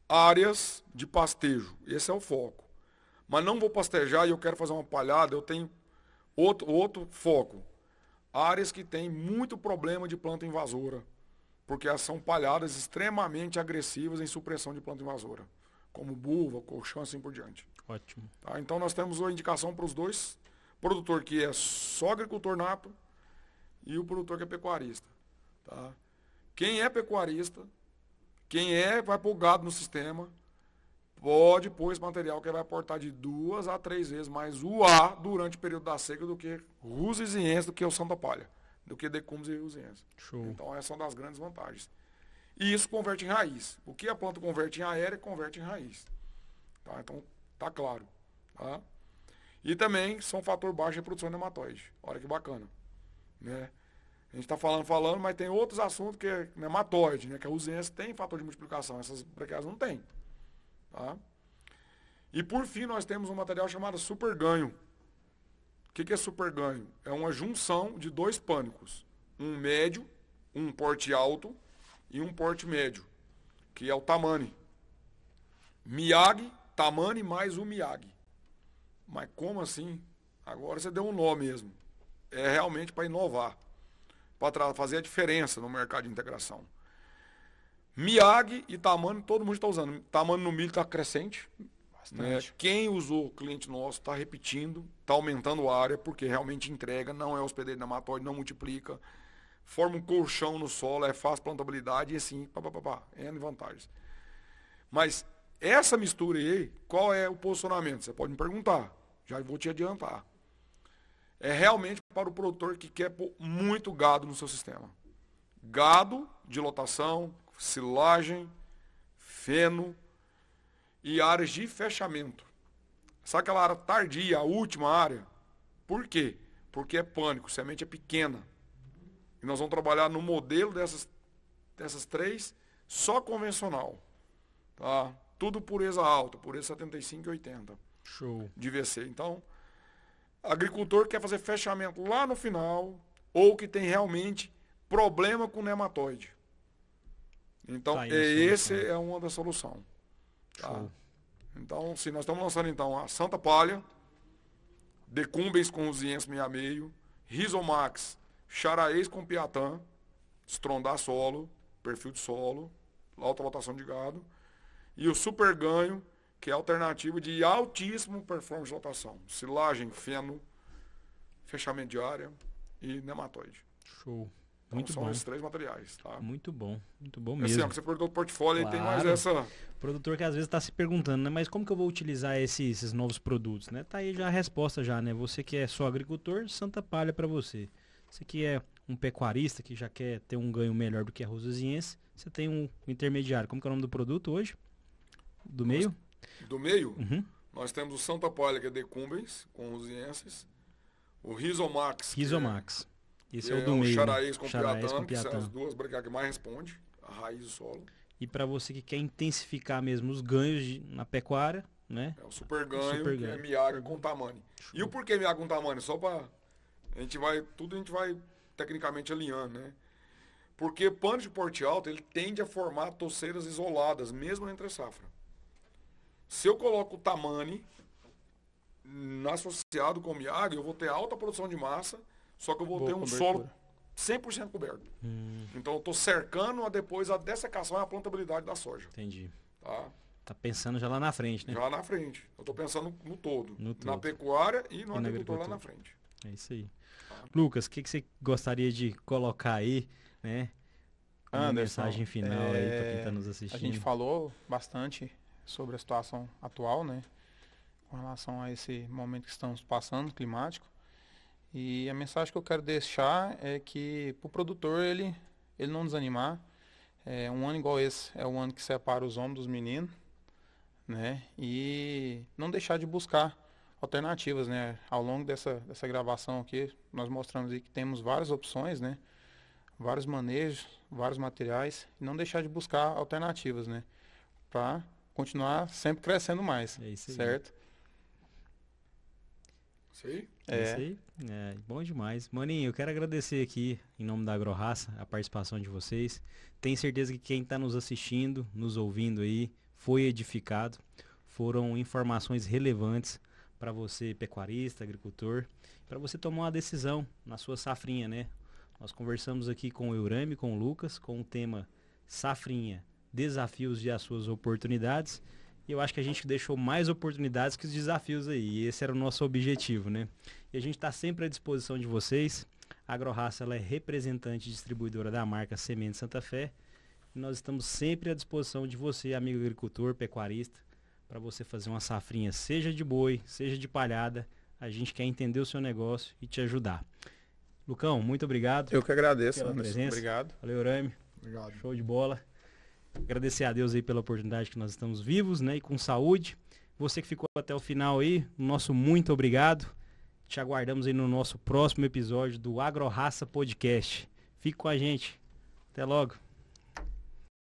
áreas de pastejo. Esse é o foco. Mas não vou pastejar e eu quero fazer uma palhada, eu tenho outro foco. Áreas que têm muito problema de planta invasora, porque elas são palhadas extremamente agressivas em supressão de planta invasora, como buva, colchão, assim por diante. Ótimo. Tá? Então nós temos a indicação para os dois, produtor que é só agricultor nato e o produtor que é pecuarista. Tá? Quem é pecuarista, vai pôr gado no sistema, pode pôr esse material que vai aportar de 2 a 3 vezes mais o ar durante o período da seca do que Rusiziense, do que o Santa Palha, do que Decumbens e Rusiziense. Show. Então essas são das grandes vantagens. E isso converte em raiz. O que a planta converte em aérea, converte em raiz. Tá? Então tá claro. Tá? E também são fator baixo de produção de nematóide. Olha que bacana. Né? A gente está falando, mas tem outros assuntos que é nematóide, né? Que a Rusiziense tem fator de multiplicação, essas braquiárias não tem. Tá? E por fim nós temos um material chamado super ganho. O que é super ganho? É uma junção de 2 pânicos. Um médio, um porte alto e um porte médio, que é o Tamani. Miyagi, Tamani mais o Miyagi. Mas como assim? Agora você deu um nó mesmo. É realmente para inovar, para fazer a diferença no mercado de integração. Miyagi e Tamani, todo mundo está usando. Tamani no milho está crescente. Né? Quem usou, cliente nosso, está repetindo, está aumentando a área, porque realmente entrega, não é hospedeiro de nematóide, não multiplica, forma um colchão no solo, é fácil plantabilidade e assim, N vantagens. Mas essa mistura aí, qual é o posicionamento? Você pode me perguntar, já vou te adiantar. É realmente para o produtor que quer pôr muito gado no seu sistema. Gado de lotação, silagem, feno e áreas de fechamento. Sabe aquela área tardia, a última área? Por quê? Porque é pânico, semente é pequena. E nós vamos trabalhar no modelo dessas 3, só convencional. Tá? Tudo pureza alta, pureza 75 e 80. Show. De VC. Então, agricultor quer fazer fechamento lá no final, ou que tem realmente problema com nematóide. Então, Tá aí esse é uma das soluções. Tá? Então, se nós estamos lançando então a Santa Palha, Decumbens com Rusiziense 6,5, Rizomax, Charaez com Piatã, estrondar solo, perfil de solo, alta lotação de gado, e o super ganho, que é a alternativa de altíssimo performance de lotação, silagem, feno, fechamento de área e nematóide. Show. Então, Muito são bom. esses 3 materiais. Tá? Muito bom Assim, mesmo. ó, que você perguntou do portfólio, Claro. aí tem mais essa... Produtor que às vezes está se perguntando, né? Mas como que eu vou utilizar esses novos produtos, né? Tá aí já a resposta já, né? Você que é só agricultor, Santa Palha para você. Você que é um pecuarista que já quer ter um ganho melhor do que a Rusiziense, você tem um intermediário. Como que é o nome do produto hoje? Do meio? Do meio, Uhum. nós temos o Santa Palha, que é Decumbens, com Rusizienses, o Rizomax, Rizomax. Esse que é o do meio, Charaez né? com Charaez Piatã, com que são Piatã. as 2 braquiárias que mais respondem, a raiz do solo. E para você que quer intensificar mesmo os ganhos na pecuária, né? É o super ganho, Super que é ganho. Miyagi com Tamani. E o porquê Miyagi com Tamani? Só para... a gente vai tecnicamente alinhando, né? Porque pano de porte alto, ele tende a formar toceiras isoladas, mesmo entre safra. Se eu coloco o Tamani associado com o Miyagi, eu vou ter alta produção de massa, só que eu vou ter um solo 100% coberto. Então eu estou cercando depois a dessecação e a plantabilidade da soja. Entendi. Tá Pensando já lá na frente, né? Já lá na frente. Eu estou pensando no todo. No todo. Na pecuária e no E na agricultor lá agricultura. na frente. É isso aí. Lucas, o que você gostaria de colocar aí, né? Uma Anderson, mensagem final aí para quem está nos a assistindo. gente falou bastante sobre a situação atual, né? Com relação a esse momento que estamos passando, climático. E a mensagem que eu quero deixar é que para o produtor ele não desanimar, Um ano igual esse é o ano que separa os homens dos meninos, né? E não deixar de buscar alternativas, né? Ao longo dessa gravação aqui, nós mostramos aí que temos várias opções, né? Vários manejos, vários materiais, e não deixar de buscar alternativas, né? Para continuar sempre crescendo mais, É isso aí. certo? Sim. É isso aí. É, bom demais. Maninho, eu quero agradecer aqui, em nome da AgroRaça, a participação de vocês. Tenho certeza que quem está nos assistindo, nos ouvindo aí, foi edificado. Foram informações relevantes para você, pecuarista, agricultor, para você tomar uma decisão na sua safrinha, né? Nós conversamos aqui com o Eurame, com o Lucas, com o tema Safrinha, desafios e as suas oportunidades. E eu acho que a gente deixou mais oportunidades que os desafios aí. E esse era o nosso objetivo, né? E a gente está sempre à disposição de vocês. A AgroRaça, ela é representante e distribuidora da marca Semente Santa Fé. E nós estamos sempre à disposição de você, amigo agricultor, pecuarista, para você fazer uma safrinha, seja de boi, seja de palhada. A gente quer entender o seu negócio e te ajudar. Lucão, muito obrigado. Eu que agradeço, pela Anderson. presença. Obrigado. Valeu, Eurame. Obrigado. Show de bola. Agradecer a Deus aí pela oportunidade que nós estamos vivos, né? E com saúde. Você que ficou até o final aí, nosso muito obrigado. Te aguardamos aí no nosso próximo episódio do AgroRaça Podcast. Fique com a gente. Até logo.